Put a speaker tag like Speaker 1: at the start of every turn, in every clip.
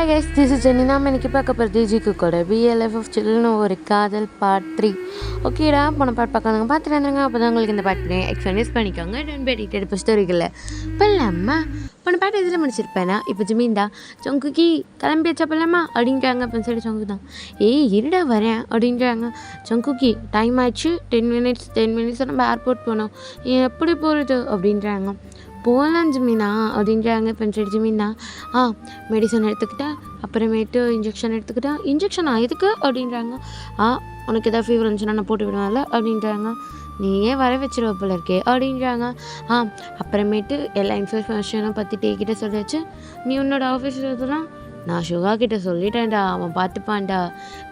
Speaker 1: Guys, this is Jenny. நாம் இன்னைக்கு பார்க்க போகிறது ஜிக்கு கூட BLF ஆஃப் சில்லுன்னு ஒரு காதல் பார்ட் 3. ஓகேடா, போன பாட்டு பார்க்காங்க பார்த்துட்டு வந்துருங்க. அப்போ தான் உங்களுக்கு இந்த பாட்டு எக்ஸ்பீரியன்ஸ் பண்ணிக்கோங்க. டென் பேடிட்டு இப்போ ஸ்டோரிக்கல பல்லம்மா போன பாட்டு இதில் முடிச்சிருப்பேனா. இப்போ ஜிமீன்டா சொங்குக்கி கிளம்பி வச்சா பல்லம்மா அப்படின்றாங்க. அப்போ சரி சொங்கு தான் இருடா வரேன் அப்படின்றாங்க. சொங்குக்கி டைம் ஆயிடுச்சு, 10 மினிட்ஸ் நம்ம ஏர்போர்ட் போனோம், எப்படி போகிறது அப்படின்றாங்க. போகலாம் ஜிமீனா அப்படின்றாங்க. இப்போ சரி ஜிமீனா மெடிசன் எடுத்துக்கிட்டேன், அப்புறமேட்டு இன்ஜெக்ஷன் எடுத்துக்கிட்டேன். இன்ஜெக்ஷனா எதுக்கு அப்படின்றாங்க. உனக்கு எதாவது ஃபீவர் இருந்துச்சுன்னா நான் போட்டு விடுவேன்ல அப்படின்றாங்க. நீயே வர வச்சிருவ போல இருக்கே அப்படின்றாங்க. அப்புறமேட்டு எல்லா இன்ஃபர்மேஷனும் பற்றி டேக்கிட்ட சொல்லியாச்சு. நீ உன்னோட ஆஃபீஸில் இதெல்லாம் நான் சுகா கிட்ட சொல்லிட்டேன்டா, அவன் பார்த்துப்பான்டா.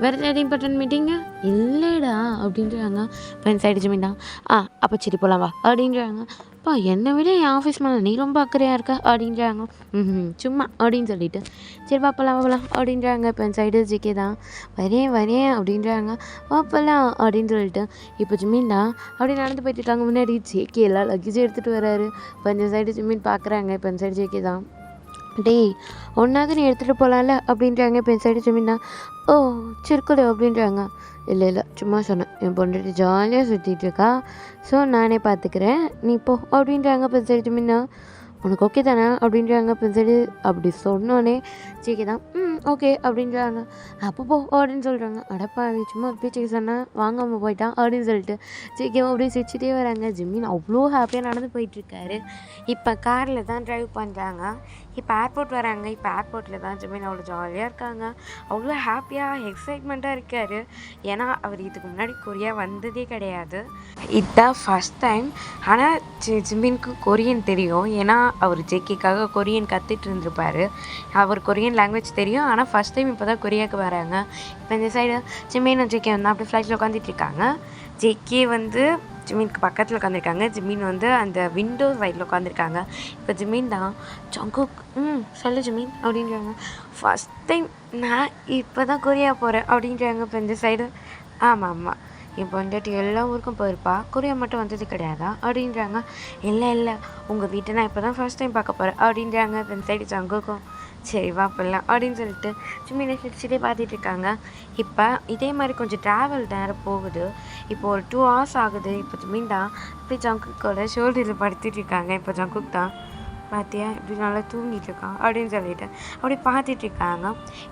Speaker 1: வேறு ஏதாவது இம்பார்ட்டன்ட் மீட்டிங்கு இல்லைடா அப்படின்றாங்க. ஃப்ரெண்ட்ஸ் சைடு ஜிமீன்டா அப்போ சரி போகலாம் வா அப்படின்றாங்க. என்னை விட என் ஆஃபீஸ் மேலே நீ ரொம்ப அக்கறையாக இருக்க அப்படின்றாங்க. சும்மா அப்படின்னு சொல்லிட்டு சரி வாப்பலாம் அப்படின்றாங்க. இப்போ சைடு ஜிகே தான் வரேன் அப்படின்றாங்க. வாப்பலாம் அப்படின்னு சொல்லிட்டு இப்போ ஜிமீன்டா அப்படி நடந்து போயிட்டு இருக்காங்க. முன்னாடி ஜேகே எல்லாம் லக்கேஜ் எடுத்துகிட்டு வராரு. இப்போ இந்த சைடு ஜிமீன் பார்க்குறாங்க. இப்போ இந்த சைடு ஜேகே தான் டேய் ஒன்றாவது நீ எடுத்துகிட்டு போகலாம்ல அப்படின்றாங்க. இப்போ என் சைடு ஜிமீனா சிறுக்குடு அப்படின்றாங்க. இல்லை சும்மா சொன்னேன், என் பொண்டாட்டி ஜாலியாக சுற்றிட்டு இருக்கா, ஸோ நானே பார்த்துக்கிறேன், நீ போ அப்படின்றாங்க. இப்போ சைடு ஜிமீனா உனக்கு ஓகே தானே அப்படின்றாங்க. இப்போ சைடு அப்படி சொன்னோன்னே ஜிகே தான் ஓகே அப்படின்றாங்க. அப்போ போ அப்படின்னு சொல்கிறாங்க. அடப்பா சும்மா ஒரு பேச்சுக்கு சொன்னேன், வாங்காமல் போயிட்டான் அப்படின்னு சொல்லிட்டு ஜிகேவும் அப்படியே சிரிச்சுட்டே வராங்க. ஜிமீன் அவ்வளோ ஹாப்பியாக நடந்து போயிட்டுருக்காரு. இப்போ காரில் தான் ட்ரைவ் பண்ணுறாங்க. இப்போ ஏர்போர்ட் வராங்க. இப்போ ஏர்போர்ட்டில் தான் ஜிமீன் அவ்வளோ ஜாலியாக இருக்காங்க, அவ்வளோ ஹாப்பியாக எக்ஸைட்மெண்ட்டாக இருக்கார். ஏன்னா அவர் இதுக்கு முன்னாடி கொரியா வந்ததே கிடையாது, இதுதான் ஃபஸ்ட் டைம். ஆனால் ஜிமீனுக்கு கொரியன் தெரியும், ஏன்னா அவர் ஜேகேக்காக கொரியன் கற்றுட்டு இருந்திருப்பார். அவர் கொரியன் லாங்குவேஜ் தெரியும், ஆனால் ஃபஸ்ட் டைம் இப்போ தான் கொரியாவுக்கு வராங்க. இப்போ இந்த சைடு ஜிமீன் ஜேகே வந்து அப்படி ஃப்ளைட்டில் உட்காந்துட்டு இருக்காங்க. ஜேகே வந்து ஜிமீனுக்கு பக்கத்தில் உட்காந்துருக்காங்க. ஜிமீன் வந்து அந்த விண்டோ சைடில் உட்காந்துருக்காங்க. இப்போ ஜிமீன் தான் ஜங்குக் சொல்லு ஜிமீன் அப்படின்றாங்க. ஃபஸ்ட் டைம் நான் இப்போ தான் கொரியா போகிறேன் அப்படின்றாங்க. இப்போ இந்த சைடு ஆமாம் இப்போ வந்துட்டு எல்லா ஊருக்கும் போயிருப்பா, கொரியா மட்டும் வந்தது கிடையாதா அப்படின்றாங்க. இல்லை உங்கள் வீட்டை நான் இப்போ தான் ஃபஸ்ட் டைம் பார்க்க போகிறேன் அப்படின்றாங்க. இப்போ இந்த சைடு ஜங்குக்கும் சரி வாப்பலாம் அப்படின்னு சொல்லிட்டு ஜிமீனை சிரிச்சுட்டே பார்த்துட்டு இருக்காங்க. இப்போ இதே மாதிரி கொஞ்சம் ட்ராவல் நேரம் போகுது. இப்போ ஒரு 2 hours ஆகுது. இப்போ ஜிமீன் தான் அப்படி ஜங்குக்கோட ஷோல்டரில் படுத்துட்டு இருக்காங்க. இப்போ ஜங்குக் தான் பார்த்தியா இப்படி நல்லா தூங்கிட்டு இருக்கான் அப்படின்னு சொல்லிட்டு அப்படி பார்த்துட்டு இருக்காங்க.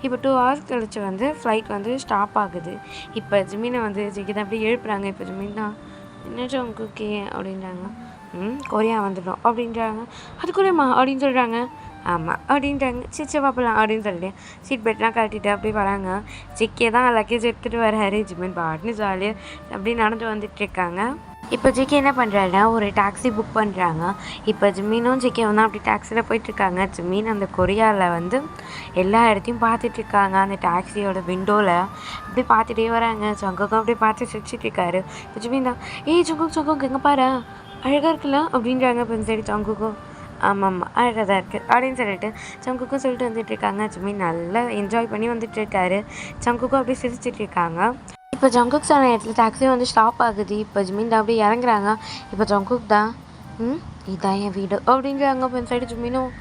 Speaker 1: இப்போ 2 hours கழிச்சு வந்து ஃப்ளைட் வந்து ஸ்டாப் ஆகுது. இப்போ ஜிமீனை வந்து ஜிகே தான் அப்படி எழுப்புறாங்க. இப்போ ஜிமீன் தான் என்ன ஜங்குக்கே அப்படின்றாங்க. கொரியா வந்துடும் அப்படின்றாங்க. அது கொரியாமா அப்படின்னு சொல்கிறாங்க. ஆமாம் அப்படின்றாங்க. சிச்சை பார்ப்பலாம் அப்படின்னு சொல்லிட்டு சீட் பெல்ட்லாம் கட்டிட்டு அப்படியே வராங்க. ஜிகே தான் லக்கேஜ் எடுத்துகிட்டு வராரு. ஜிமீன் பாட்டுன்னு ஜாலியாக அப்படியே நடந்து வந்துட்டுருக்காங்க. இப்போ ஜிகே என்ன பண்ணுறாருன்னா ஒரு டாக்ஸி புக் பண்ணுறாங்க. இப்போ ஜிமீனும் ஜிகேவும் தான் அப்படி டாக்ஸியில் போயிட்டுருக்காங்க. ஜிமீன் அந்த கொரியாவில் வந்து எல்லா இடத்தையும் பார்த்துட்ருக்காங்க. அந்த டாக்ஸியோட விண்டோவில் அப்படி பார்த்துட்டே வராங்க. ஜங்குக்கும் அப்படியே பார்த்து சிரிச்சிட்ருக்காரு. இப்போ ஜிமீன் தான் ஜங்குக் எங்கே பாரு அழகாக இருக்குல்ல அப்படின்றாங்க. இப்போ சரி ஜங்குக்கும் ஆமாம் அழகாக தான் இருக்குது அப்படின்னு சொல்லிட்டு ஜங்குக்கும் சொல்லிட்டு வந்துட்டுருக்காங்க. ஜிமீன் நல்லா என்ஜாய் பண்ணி வந்துட்டுருக்காரு. ஜங்குக்கும் அப்படியே சிரிச்சிட்ருக்காங்க. இப்போ ஜங்குக் சொன்ன இடத்துல டாக்ஸி வந்து ஸ்டாப் ஆகுது. இப்போ ஜிமீன் தான் அப்படியே இறங்குறாங்க. இப்போ ஜங்குக் தான் இதான் என் வீடு அப்படின்றாங்க. இப்போ இந்த சைடு ஜிமீனும்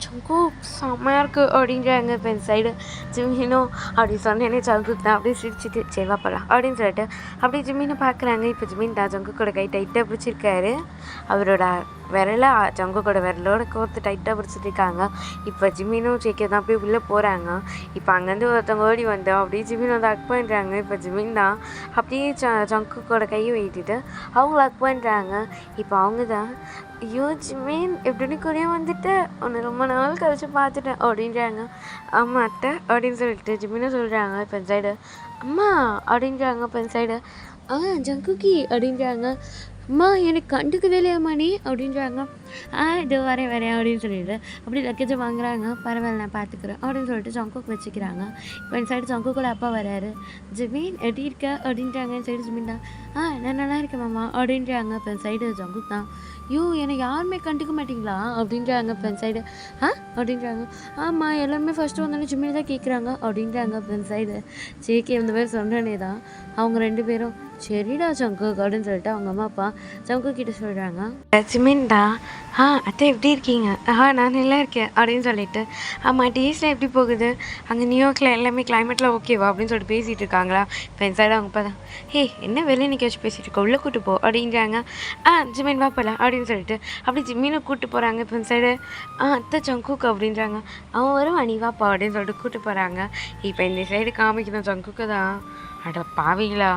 Speaker 1: ஜங்குக் செம்மையாக இருக்குது அப்படின்றாங்க. இப்போ இந்த சைடு ஜிமீனும் அப்படி சொன்னேன்னே ஜங்குக் தான் அப்படியே சிரிச்சுட்டு சரி வாப்பலாம் அப்படின்னு சொல்லிட்டு அப்படியே ஜிமீனை பார்க்குறாங்க. இப்போ ஜிமீன் தான் ஜங்குக்கோட கை டைட்டாக பிடிச்சிருக்காரு. அவரோட விரலை ஜங்குக்கோட விரலோட கோர்த்து டைட்டாக பிடிச்சிட்டு இருக்காங்க. இப்போ ஜிமீனும் ஜேகே தான் அப்படியே உள்ளே போகிறாங்க. இப்போ அங்கேருந்து ஒருத்தவங்க ஓடி வந்தோம் அப்படியே ஜிமீன் வந்து அக் பண்ணுறாங்க. இப்போ ஜிமீன் தான் அப்படியே ஜங்குக்கோட கையை வைட்டிட்டு அவங்கள அக் பண்ணுறாங்க. இப்போ அவங்க தான் ஐயோ ஜிமீன் எப்படின்னு கொரியா வந்துட்டு ஒன்று ரொம்ப நாள் கழிச்சு பார்த்துட்டேன் அப்படின்றாங்க. ஆமாம் அத்தை அப்படின்னு சொல்லிட்டு ஜிமீனும் சொல்கிறாங்க. இப்போ இந்த சைடு அம்மா அப்படின்றாங்க. இப்போ இந்த சைடு ஜங்குக்கி அப்படின்றாங்க. அம்மா எனக்கு கண்டுக்கவே இல்லையாம்மா நீ அப்படின்றாங்க. இது வரேன் அப்படின்னு சொல்லிட்டு அப்படி லக்கேஜை வாங்குறாங்க. பரவாயில்ல நான் பார்த்துக்குறேன் அப்படின்னு சொல்லிட்டு ஜங்குக் வச்சுக்கிறாங்க. இப்போ இந்த சைடு ஜங்குக்கோட அப்பா வராரு. ஜிமீன் எப்படி இருக்க அப்படின்றாங்க. இந்த சைடு ஜிமீன் தான் நான் நல்லா இருக்கேன் மாமா அப்படின்றாங்க. இப்போ இந்த சைடு ஜங்குக் தான் ஐயோ என்னை யாருமே கண்டுக்க மாட்டிங்களா அப்படின்றாங்க ஃப்ரெண்ட் சைடு. அப்படின்றாங்க. ஆமாம் எல்லாருமே ஃபஸ்ட்டு வந்தோடனே ஜிம்மினி தான் கேட்குறாங்க அப்படின்றாங்க ஃப்ரெண்ட் சைடு. ஜேகே இந்த மாதிரி சொன்னோன்னே தான் அவங்க 2 பேரும் சரிடா ஜங்குக் அப்படின்னு சொல்லிட்டு அவங்க அம்மா அப்பா ஜங்குக் கிட்ட சொல்கிறாங்க. ஜிமின்டா அத்தை எப்படி இருக்கீங்க? நான் நல்லா இருக்கேன் அப்படின்னு சொல்லிட்டு. ஆமாம் டேஸ்ட்லாம் எப்படி போகுது? அங்கே நியூயார்க்கில் எல்லாமே கிளைமேட்டில் ஓகேவா அப்படின்னு சொல்லிட்டு பேசிகிட்டு இருக்காங்களா ஃப்ரெண்ட் சைடு. அவங்க பார்த்தா என்ன வெளியே நிற்க வச்சு பேசிகிட்டு இருக்கோம், உள்ளே கூட்டு போ அப்படின்றாங்க. ஜிமின் வா போகலாம் அப்படின்னு சொல்லிட்டு அப்படி ஜிம்மினை கூப்பிட்டு போகிறாங்க ஃப்ரெண்ட் சைடு. அத்தை ஜங்குக் அப்படின்றாங்க. அவன் வரும் நீ வாப்பா அப்படின்னு சொல்லிட்டு கூப்பிட்டு போகிறாங்க. இப்போ இந்த சைடு காமிக்கணும் ஜங்குக்கு தான். அட பாவீங்களா,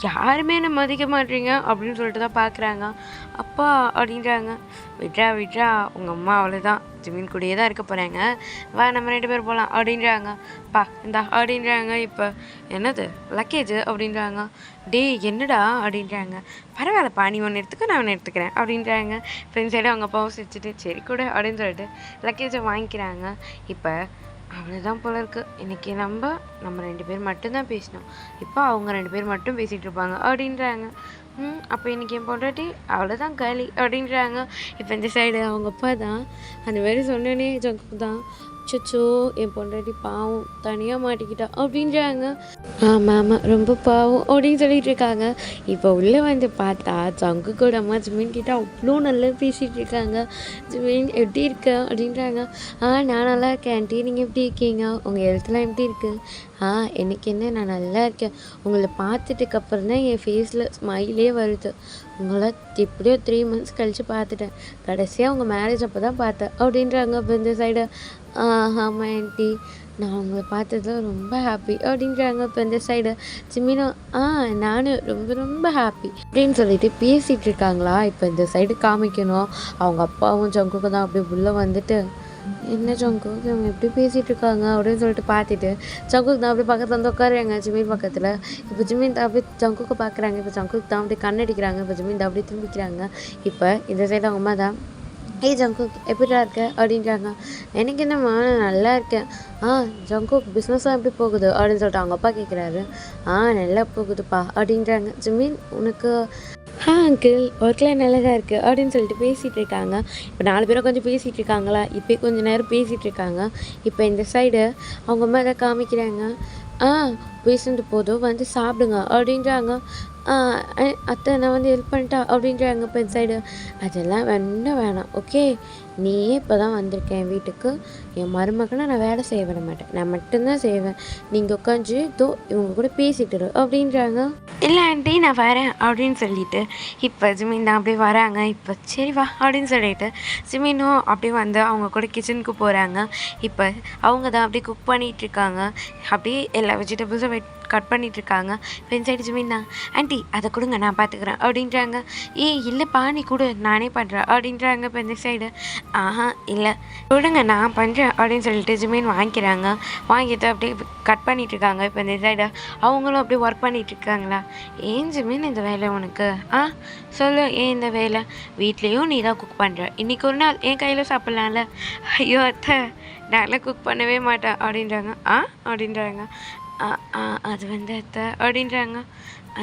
Speaker 1: யாருமே என்ன மதிக்க மாட்டீங்க அப்படின்னு சொல்லிட்டு தான் பார்க்குறாங்க. அப்பா அப்படின்றாங்க. விட்றா உங்கள் அம்மா அவ்வளோதான், ஜிமின் கூடயே தான் இருக்க போகிறாங்க, வா நம்ம 2 பேர் போகலாம் அப்படின்றாங்க. பா இந்தா அப்படின்றாங்க. இப்போ என்னது லக்கேஜ் அப்படின்றாங்க. என்னடா அப்படின்றாங்க. பரவாயில்லப்பா நீ ஒன்று எடுத்துக்க நான் ஒன்று எடுத்துக்கிறேன் அப்படின்றாங்க. ஃப்ரெண்ட் சைடு அவங்க அப்பாவும் சிரிச்சுட்டு சரி கூட அப்படின்னு சொல்லிட்டு லக்கேஜை வாங்கிக்கிறாங்க. இப்போ அவ்வளோதான் போல இருக்குது, இன்றைக்கி நம்ம 2 பேர் மட்டும்தான் பேசினோம், இப்போ அவங்க 2 பேர் மட்டும் பேசிகிட்டு இருப்பாங்க அப்படின்றாங்க. அப்போ இன்றைக்கி என் பொண்டாட்டி அவ்வளோதான் காலி அப்படின்றாங்க. இப்போ இந்த சைடு அவங்க அப்பா தான் அந்த மாதிரி சொன்னோன்னே ஜங்குக்கு தான் அச்சோ என் பொண்டாட்டி பாவம் தனியாக மாட்டிக்கிட்டா அப்படின்றாங்க. ஆமாம் ரொம்ப பாவம் அப்படின்னு சொல்லிட்டு இருக்காங்க. இப்போ உள்ளே வந்து பார்த்தா ஜங்குக்கோட அம்மா ஜிமின் கிட்ட அவ்வளோ நல்லா பேசிகிட்டு இருக்காங்க. ஜிமின் எப்படி இருக்க அப்படின்றாங்க. நான் நல்லா இருக்கேன் ஆண்டி, நீங்கள் எப்படி இருக்கீங்க, உங்கள் ஹெல்த்லாம் எப்படி இருக்குது? எனக்கு என்ன நான் நல்லா இருக்கேன், உங்களை பார்த்துட்டுக்கப்புறம் தான் என் ஃபேஸில் ஸ்மைலே வருது, உங்களை எப்படியோ 3 months கழித்து பார்த்துட்டேன், கடைசியாக உங்கள் மேரேஜ் அப்போ தான் பார்த்தேன் அப்படின்றாங்க. அப்போ இந்த சைடு ஆமாம் ஆண்டி நான் உங்களை பார்த்ததுல ரொம்ப ஹாப்பி அப்படின்றாங்க. இப்போ இந்த சைடு ஜிமினும் நானும் ரொம்ப ரொம்ப ஹாப்பி அப்படின்னு சொல்லிட்டு பேசிகிட்டு இருக்காங்களா. இப்போ இந்த சைடு காமிக்கணும் அவங்க அப்பாவும் ஜங்குக்கு தான் அப்படியே உள்ளே வந்துட்டு என்ன ஜங்குக் இவங்க எப்படி பேசிகிட்டு இருக்காங்க அப்படின்னு சொல்லிட்டு பார்த்துட்டு ஜங்குக் தான் அப்படியே பக்கத்தில் வந்து உட்காருறாங்க ஜிமின் பக்கத்தில். இப்போ ஜிமின் தான் அப்படியே ஜங்குக்கு பார்க்குறாங்க. இப்போ ஜங்குக் தான் அப்படியே கண்ணடிக்கிறாங்க. இப்போ ஜிமின் தான் அப்படியே திரும்பிக்கிறாங்க. இப்போ இந்த சைடு அவங்க அம்மா தான் ஜங்குக் எப்படிடா இருக்க அப்படின்றாங்க. எனக்கு என்னம்மா நான் நல்லா இருக்கேன். ஜங்குக் பிஸ்னஸ்லாம் எப்படி போகுது அப்படின்னு சொல்லிட்டு அவங்க அப்பா கேட்குறாரு. நல்லா போகுதுப்பா அப்படின்றாங்க. ஜிமின் உனக்கு அங்கிள் ஒர்க்லாம் நல்லா தான் இருக்குது அப்படின்னு சொல்லிட்டு பேசிகிட்டு இருக்காங்க. இப்போ 4 பேரும் கொஞ்சம் பேசிகிட்டு இருக்காங்களா, இப்போ கொஞ்சம் நேரம் பேசிகிட்டு இருக்காங்க. இப்போ இந்த சைடு அவங்க அம்மா தான் காமிக்கிறாங்க. பேசிட்டு போதும் வந்து சாப்பிடுங்க அப்படின்றாங்க. அத்தை நான் வந்து ஹெல்ப் பண்ணிட்டா அப்படின்றாங்க. இப்போ இந்த சைடு அதெல்லாம் வேணாம் ஓகே, நீயே இப்போ தான் வந்திருக்கேன் வீட்டுக்கு, என் மருமகனை நான் வேலை செய்ய விட மாட்டேன், நான் மட்டும்தான் செய்வேன், நீங்கள் உட்காந்து இவங்க கூட பேசிட்டு அப்படின்றாங்க. இல்லை ஆண்டி நான் வரேன் அப்படின்னு சொல்லிட்டு இப்போ ஜிமின் தான் அப்படியே வராங்க. இப்போ சரி வா அப்படின்னு சொல்லிட்டு ஜிமினும் அப்படியே வந்து அவங்க கூட கிச்சனுக்கு போகிறாங்க. இப்போ அவங்க தான் அப்படியே குக் பண்ணிகிட்ருக்காங்க. அப்படியே எல்லா வெஜிடபிள்ஸும் கட் பண்ணிகிட்ருக்காங்க. ஃப்ரெண்ட் சைடு ஜிமின் தான் ஆண்டி அதை கொடுங்க நான் பார்த்துக்குறேன் அப்படின்றாங்க. இல்லைப்பா நீ கொடு நானே பண்ணுறேன் அப்படின்றாங்க. இப்போ இந்த சைடு இல்லை கொடுங்க நான் பண்ணுறேன் அப்படின்னு சொல்லிட்டு ஜிமின் வாங்கிக்கிறாங்க. வாங்கிட்டு அப்படியே கட் பண்ணிகிட்ருக்காங்க. இப்போ இந்த சைடு அவங்களும் அப்படியே ஒர்க் பண்ணிகிட்ருக்காங்களா. ஏன் ஜிமின் இந்த வேலை உனக்கு? சொல்லு ஏன் இந்த வேலை? வீட்லேயும் நீ தான் குக் பண்ணுற, இன்றைக்கி ஒரு நாள் என் கையில் சாப்பிட்லாம்ல. ஐயோ அத்தை நான்லாம் குக் பண்ணவே மாட்டேன் அப்படின்றாங்க. அப்படின்றாங்க. அது வந்து அத்தை அப்படின்றாங்க.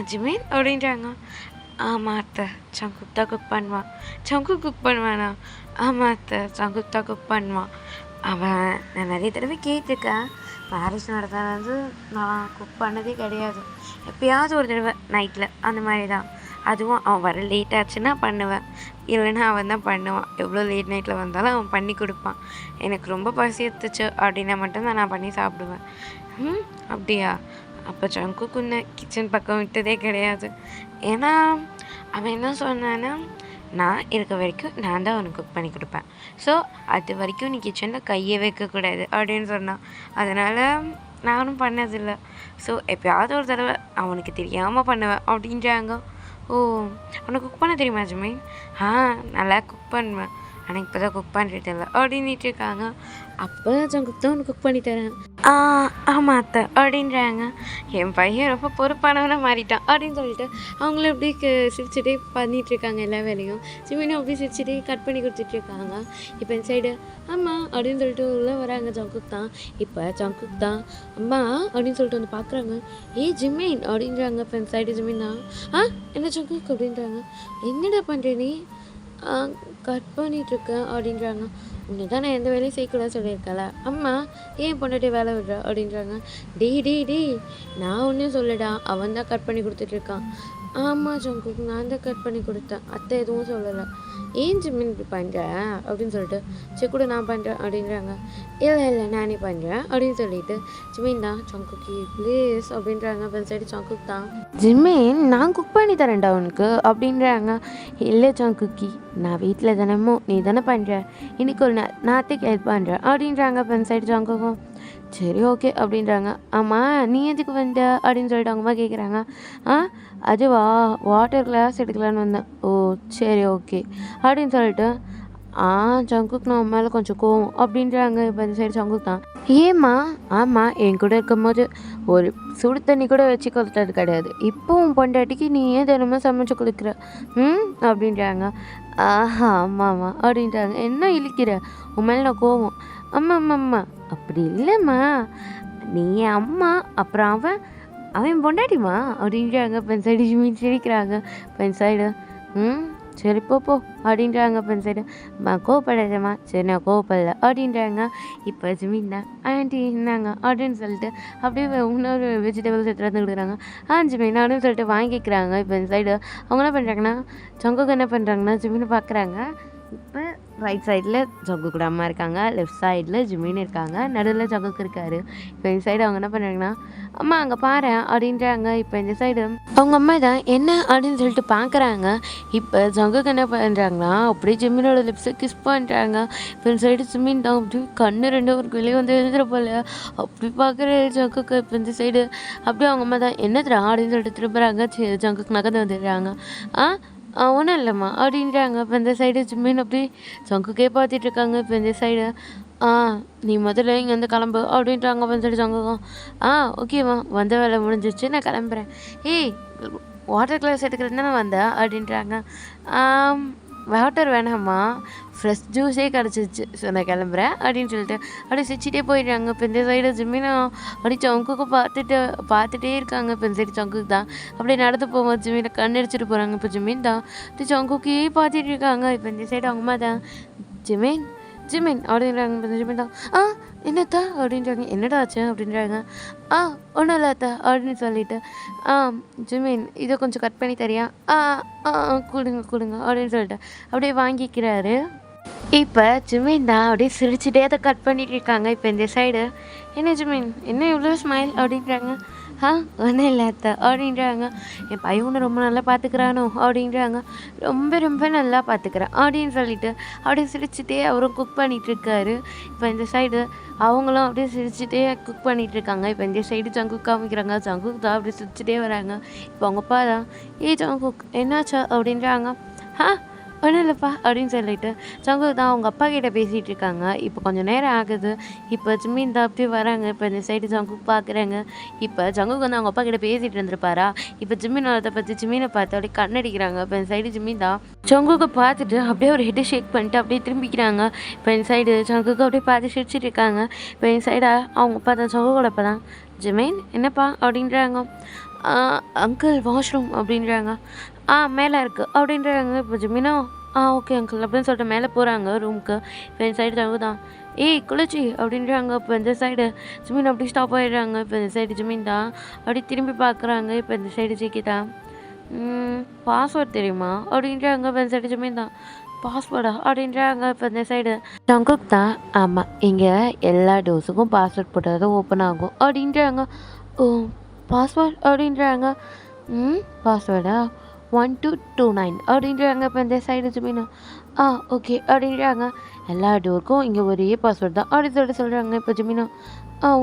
Speaker 1: ஜிமின் அப்படின்றாங்க. ஆமாம் அத்தை ஜங்குக் தான் குக் பண்ணுவான். ஜங்குக் குக் பண்ணுவானா? ஆமாம் அத்தை ஜங்குக் தான் குக் பண்ணுவான். அவன் நான் நிறைய தடவை கேட்டிருக்கேன், மேரேஜ் நடந்தது நான் குக் பண்ணதே கிடையாது, எப்பயாவது ஒரு தடவை நைட்டில் அந்த மாதிரி தான், அதுவும் அவன் வர லேட் ஆச்சுன்னா பண்ணுவேன், இல்லைன்னா அவன் தான் பண்ணுவான், எவ்வளோ லேட் நைட்டில் வந்தாலும் அவன் பண்ணி கொடுப்பான், எனக்கு ரொம்ப பசி எடுத்துச்சு அப்படின்னா மட்டும்தான் நான் பண்ணி சாப்பிடுவேன். அப்படியா? அப்போ ஜங்குக் உன்னை கிச்சன் பக்கம் விட்டதே கிடையாது. ஏன்னா அவன் என்ன சொன்னான்னா நான் இருக்க வரைக்கும் நான் தான் அவனுக்கு குக் பண்ணி கொடுப்பேன், ஸோ அது வரைக்கும் நீ கிச்சனில் கையே வைக்கக்கூடாது அப்படின்னு சொன்னான். அதனால் நானும் பண்ணதில்லை, ஸோ எப்போயாவது ஒரு தடவை அவனுக்கு தெரியாமல் பண்ணுவேன் அப்படின்றாங்க. ஓ உனக்கு குக் பண்ண தெரியுமா ஜிமின்? நல்லா குக் பண்ணுவேன், ஆனால் இப்போ தான் குக் பண்ணுறது இல்லை அப்படின்ட்டு இருக்காங்க. அப்போ ஜங்குக் தான் உனக்கு குக் பண்ணி தரேன். ஆமாம் அத்தை அப்படின்றாங்க. என் பையன் ரொம்ப பொறுப்பானவனாக மாறிட்டான் அப்படின்னு சொல்லிட்டு அவங்களும் அப்படி சிரிச்சுட்டே பண்ணிகிட்ருக்காங்க எல்லா வேலையும். ஜிமினும் அப்படி சிரிச்சுட்டே கட் பண்ணி கொடுத்துட்ருக்காங்க. இப்போ இந்த சைடு ஆமாம் அப்படின்னு சொல்லிட்டு உள்ளே வராங்க ஜங்குக் தான். இப்போ ஜங்குக் தான் அம்மா அப்படின்னு சொல்லிட்டு வந்து பார்க்குறாங்க. ஜிமின் அப்படின்றாங்க. இப்போ இந்த சைடு ஜிமின் தான் என்ன ஜங்குக் அப்படின்றாங்க. என்னடா பண்ணுற நீ? "ஆ கட் பண்ணிகிட்ருக்கேன்" அப்படின்றாங்க. "உன்னை தான் நான் எந்த வேலையும் செய்யக்கூடாது சொல்லியிருக்கேன்ல." "அம்மா ஏன் பொண்டாட்டி வேலை விடுறா?" அப்படின்றாங்க. "டேய் டேய் டேய் நான் ஒன்றும் சொல்லடா, அவன் தான் கட் பண்ணி கொடுத்துட்ருக்கான்." "ஆமாம் ஜங்குக் நான் தான் கட் பண்ணி கொடுத்தேன், அத்தை எதுவும் சொல்லலை." "ஏன் ஜிமின் இப்படி பண்ணுற?" அப்படின்னு சொல்லிட்டு, "சரி கூட நான் பண்ணுறேன்" அப்படின்றாங்க. "இல்லை இல்லை நானே பண்ணுறேன்" அப்படின்னு சொல்லிட்டு ஜிமின் தான் "ஜங்குக்கி ப்ளீஸ்" அப்படின்றாங்க. அப்போ சைடு ஜங்குக் தான் "ஜிமின் நான் குக் பண்ணி தரேன்டா உனக்கு" அப்படின்றாங்க. "இல்லை ஜங்குக்கி நான் வீட்டில் தினமும் நீ தானே பண்ணுற, இன்னைக்கு ஒரு நான் அத்தைக்கு ஹெல்ப் பண்ணுறேன்" அப்படின்றாங்க. அப்போ சைடு ஜங்குக்கும் "சரி ஓகே" அப்படின்றாங்க. "ஆமாம் நீ எதுக்கு வந்த?" அப்படின்னு சொல்லிட்டு அவங்க அம்மா கேட்குறாங்க. "ஆ அதுவா வாட்டர் கிளாஸ் எடுக்கலான்னு வந்தேன்." "ஓ சரி ஓகே" அப்படின்னு சொல்லிட்டு ஜங்குக் நான் மேலே கொஞ்சம் கோவம் அப்படின்றாங்க. இப்போ இந்த சைடு ஜங்குக் தான் "ஏம்மா?" "ஆமாம் என் கூட இருக்கும்போது ஒரு சுடு தண்ணி கூட வச்சு கொடுத்தது கிடையாது, இப்போ உன் பொண்டாட்டிக்கு நீ ஏன் தினமும் சமைச்சு கொடுக்குற அப்படின்றாங்க. ஆமாம்மா" அப்படின்றாங்க. "என்ன இழிக்கிற, உன் மேலே நான் கோவம்." "அம்மா அம்மா அம்மா அப்படி இல்லைம்மா, நீ என் அம்மா, அப்புறம் அவன் பொண்டாட்டிம்மா" அப்படின்றாங்க. பெண் சைடு சிரிக்கிறாங்க. பெண் சைடு சரி போ அப்படின்றாங்க. பெண் சைடு "அம்மா கோவப்படாதம்மா." "சரி நான் கோவப்படல" அப்படின்றாங்க. இப்போ ஜிமின் தான் "ஆண்டி இருந்தாங்க" அப்படின்னு சொல்லிட்டு அப்படியே இன்னொரு வெஜிடபிள்ஸ் எடுத்து வந்து கொடுக்குறாங்க. ஜிமின் அப்படின்னு சொல்லிட்டு வாங்கிக்கிறாங்க. இப்போ இந்த சைடு அவங்க என்ன பண்ணுறாங்கன்னா, ஜங்குக் என்ன பண்ணுறாங்கன்னா ஜிமினை பார்க்குறாங்க. இப்போ ரைட் சைடில் ஜங்குக் கூட அம்மா இருக்காங்க, லெஃப்ட் சைடில் ஜிமின் இருக்காங்க, நடுவில் ஜங்குக் இருக்காரு. இப்போ இந்த சைடு அவங்க என்ன பண்ணுறாங்கன்னா, "அம்மா அங்கே பாரு" அப்படின்றாங்க. இப்போ இந்த சைடு அவங்க அம்மா தான் "என்ன" அப்படின்னு சொல்லிட்டு பார்க்குறாங்க. இப்போ ஜங்குக் என்ன பண்ணுறாங்கன்னா அப்படியே ஜிமினோட லிப்ஸை கிஸ் பண்ணுறாங்க. இப்போ இந்த சைடு ஜிமின் தான் அப்படியே கண்ணு ரெண்டும் ஒரு வெளியே வந்து எழுதுகிற போல அப்படி பார்க்குற ஜங்குக்கு. இப்போ இந்த சைடு அப்படியே அவங்க அம்மா தான் "என்னதுடா" அப்படின்னு சொல்லிட்டு திரும்புகிறாங்க. ஜங்குக் நகர்ந்து வந்துடுறாங்க. ஒன்றும் இல்லைம்மா" அப்படின்றாங்க. இப்போ இந்த சைடு ஜிமின் அப்படி ஜங்குக்கே பார்த்துட்ருக்காங்க. இப்போ இந்த சைடு "நீ முதல்ல இங்கேருந்து கிளம்பு" அப்படின்றாங்க. இப்போ இந்த சைடு ஜங்குக்கும் ஓகேம்மா வந்த வேலை முடிஞ்சிச்சு நான் கிளம்புறேன்." "ஏய் வாட்டர் கிளாஸ் எடுக்கிறது தானே வந்தேன்" அப்படின்றாங்க. "வாட்டர் வேணாம்மா, ஃப்ரெஷ் ஜூஸே கிடச்சிச்சு, ஸோ நான் கிளம்புறேன்" அப்படின்னு சொல்லிட்டு அப்படியே சிரிச்சிட்டே போயிடுறாங்க. இப்போ இந்த சைடு ஜிமினும் அப்படி ஜங்குக்கு பார்த்துட்டே இருக்காங்க. இப்போ இந்த சைடு ஜங்குக்கு தான் அப்படியே நடந்து போகும்போது ஜிமினை கண்ணடிச்சிட்டு போகிறாங்க. இப்போ ஜிமின் தான் அப்படி ஜங்குக்கே பார்த்துட்டு இருக்காங்க. இப்போ இந்த சைடு அவங்க அம்மா தான் ஜிமின் அப்படின்றாங்க. இப்போ ஜிமின் தான் என்னத்தா அப்படின்றாங்க. "என்னடா ஆச்சு?" அப்படின்றாங்க. ஒன்றும் இல்லை அத்தா" அப்படின்னு சொல்லிட்டு ஜிமின் இதை கொஞ்சம் கட் பண்ணி தரியா?" கொடுங்க" அப்படின்னு சொல்லிட்டு அப்படியே வாங்கிக்கிறாரு. இப்போ ஜிமின் தான் அப்படியே சிரிச்சுட்டே அதை கட் பண்ணிட்டு இருக்காங்க. இப்போ இந்த சைடு "என்ன ஜிமின் என்ன இவ்வளோ ஸ்மைல்?" அப்படின்றாங்க. ஒன்றும் இல்லை அத்தை" அப்படின்றாங்க. "என் பையனை ரொம்ப நல்லா பார்த்துக்கிறானோ?" அப்படின்றாங்க. ரொம்ப ரொம்ப நல்லா பார்த்துக்கிறேன்" அப்படின்னு சொல்லிட்டு அப்படியே சிரிச்சுட்டே அவரும் குக் பண்ணிகிட்ருக்காரு. இப்போ இந்த சைடு அவங்களும் அப்படியே சிரிச்சுட்டே குக் பண்ணிகிட்ருக்காங்க. இப்போ இந்த சைடு ஜங்குக் காமிக்கிறாங்க. ஜங்குக் தான் அப்படியே சிரிச்சுட்டே வராங்க. இப்போ அவங்க அப்பா தான் ஜங்குக் என்னாச்சா?" அப்படின்றாங்க. ஒன்றும் இல்லைப்பா" அப்படின்னு சொல்லிட்டு ஜங்குக் தான் அவங்க அப்பா கிட்டே பேசிகிட்டு இருக்காங்க. இப்போ கொஞ்சம் நேரம் ஆகுது. இப்போ ஜிமின் தான் அப்படியே வராங்க. இப்போ இந்த சைடு ஜங்குக் பார்க்குறாங்க. இப்போ ஜங்குக் வந்து அவங்க அப்பா கிட்டே பேசிகிட்டு இருந்திருப்பாரா. இப்போ ஜிமின் வரதை பற்றி ஜிமினை பார்த்து அப்படியே கண்ணடிக்கிறாங்க. இப்போ இந்த சைடு ஜிமின் தான் ஜங்குக்கை பார்த்துட்டு அப்படியே ஒரு ஹெட்டை ஷேக் பண்ணிட்டு அப்படியே திரும்பிக்கிறாங்க. இப்போ இந்த சைடு ஜங்குக்கு அப்படியே பார்த்து சிரிச்சிட்டு இருக்காங்க. இப்போ இந்த சைடா அவங்க அப்பா தான் ஜங்குக்கோட அப்பா தான் "ஜிமின் என்னப்பா?" அப்படின்றாங்க. "அங்கிள் வாஷ்ரூம்" அப்படின்றாங்க. மேலே இருக்குது" அப்படின்றாங்க. இப்போ ஜிமினும் ஓகே அங்கிள்" அப்படின்னு சொல்லிட்டு மேலே போகிறாங்க ரூமுக்கு. இப்போ இந்த சைடு ஜங்கு தான் "ஏய் குளிச்சி" அப்படின்றாங்க. இப்போ இந்த சைடு ஜிமின் அப்படி ஸ்டாப் ஆகிடுறாங்க. இப்போ இந்த சைடு ஜிமின் தான் அப்படி திரும்பி பார்க்குறாங்க. இப்போ இந்த சைடு ஜிக்கி தான் "பாஸ்வேர்ட் தெரியுமா?" அப்படின்றாங்க. இப்போ இந்த சைடு ஜிமின் தான் "பாஸ்வேர்டா?" அப்படின்றாங்க. இப்போ இந்த சைடு ஜங்குக் தான் "ஆமாம் இங்கே எல்லா டோஸுக்கும் பாஸ்வேர்ட் போட்டால் தான் ஓப்பன் ஆகும்" அப்படின்றாங்க. "ஓ பாஸ்வேர்ட்" அப்படின்றாங்க. பாஸ்வேர்டா 1229 அப்படின்றாங்க. இப்போ இந்த சைடு ஜிமினா ஓகே அப்படின்றாங்க. "எல்லா டோருக்கும் இங்கே ஒரே பாஸ்வேர்ட் தான்" அப்படின்னு சொல்லிட்டு சொல்கிறாங்க. இப்போ ஜிமினா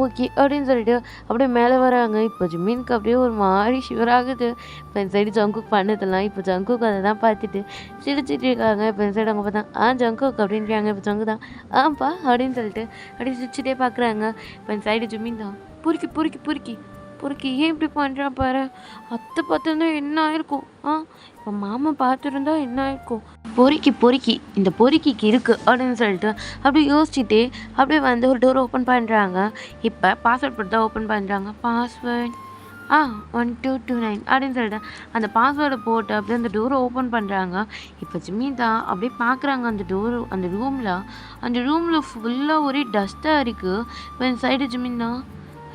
Speaker 1: ஓகே அப்படின்னு சொல்லிட்டு அப்படியே மேலே வராங்க. இப்போ ஜிமினுக்கு அப்படியே ஒரு மாதிரி ஷிவராகுது. இப்போ இந்த சைடு ஜங்குக் பண்ணதெல்லாம் இப்போ ஜங்குக் அதை தான் பார்த்துட்டு சிரிச்சிட்டு இருக்காங்க. இப்போ இந்த சைடு அவங்க பார்த்தா ஜங்குக் அப்படின்றாங்க. இப்போ ஜங்கு தான் "ஆப்பா" அப்படின்னு சொல்லிட்டு அப்படியே சிரிச்சிட்டே பார்க்குறாங்க. இப்போ இந்த சைடு ஜிமின் தான் பொறுக்கி ஏன் இப்படி பண்ணுறான் பாரு, அத்தை பார்த்துருந்தா என்ன ஆயிருக்கும், இப்போ மாமா பார்த்துருந்தா என்ன ஆயிருக்கும், பொறுக்கி இந்த பொறுக்கிக்கு இருக்குது அப்படின்னு சொல்லிட்டு அப்படியே யோசிச்சுட்டே அப்படியே வந்து ஒரு டோர் ஓப்பன் பண்ணுறாங்க. இப்போ பாஸ்வேர்ட் போட்டு தான் ஓப்பன் பண்ணுறாங்க. பாஸ்வேர்ட் ஆ 1229 அப்படின்னு சொல்லிட்டு அந்த பாஸ்வேர்டை போட்டு அப்படியே அந்த டோரை ஓப்பன் பண்ணுறாங்க. இப்போ ஜிமிதா அப்படியே பார்க்குறாங்க அந்த ரூமில் ஃபுல்லாக ஒரே டஸ்ட்டாக இருக்குது. இப்போ இந்த சைடு ஜிமிதா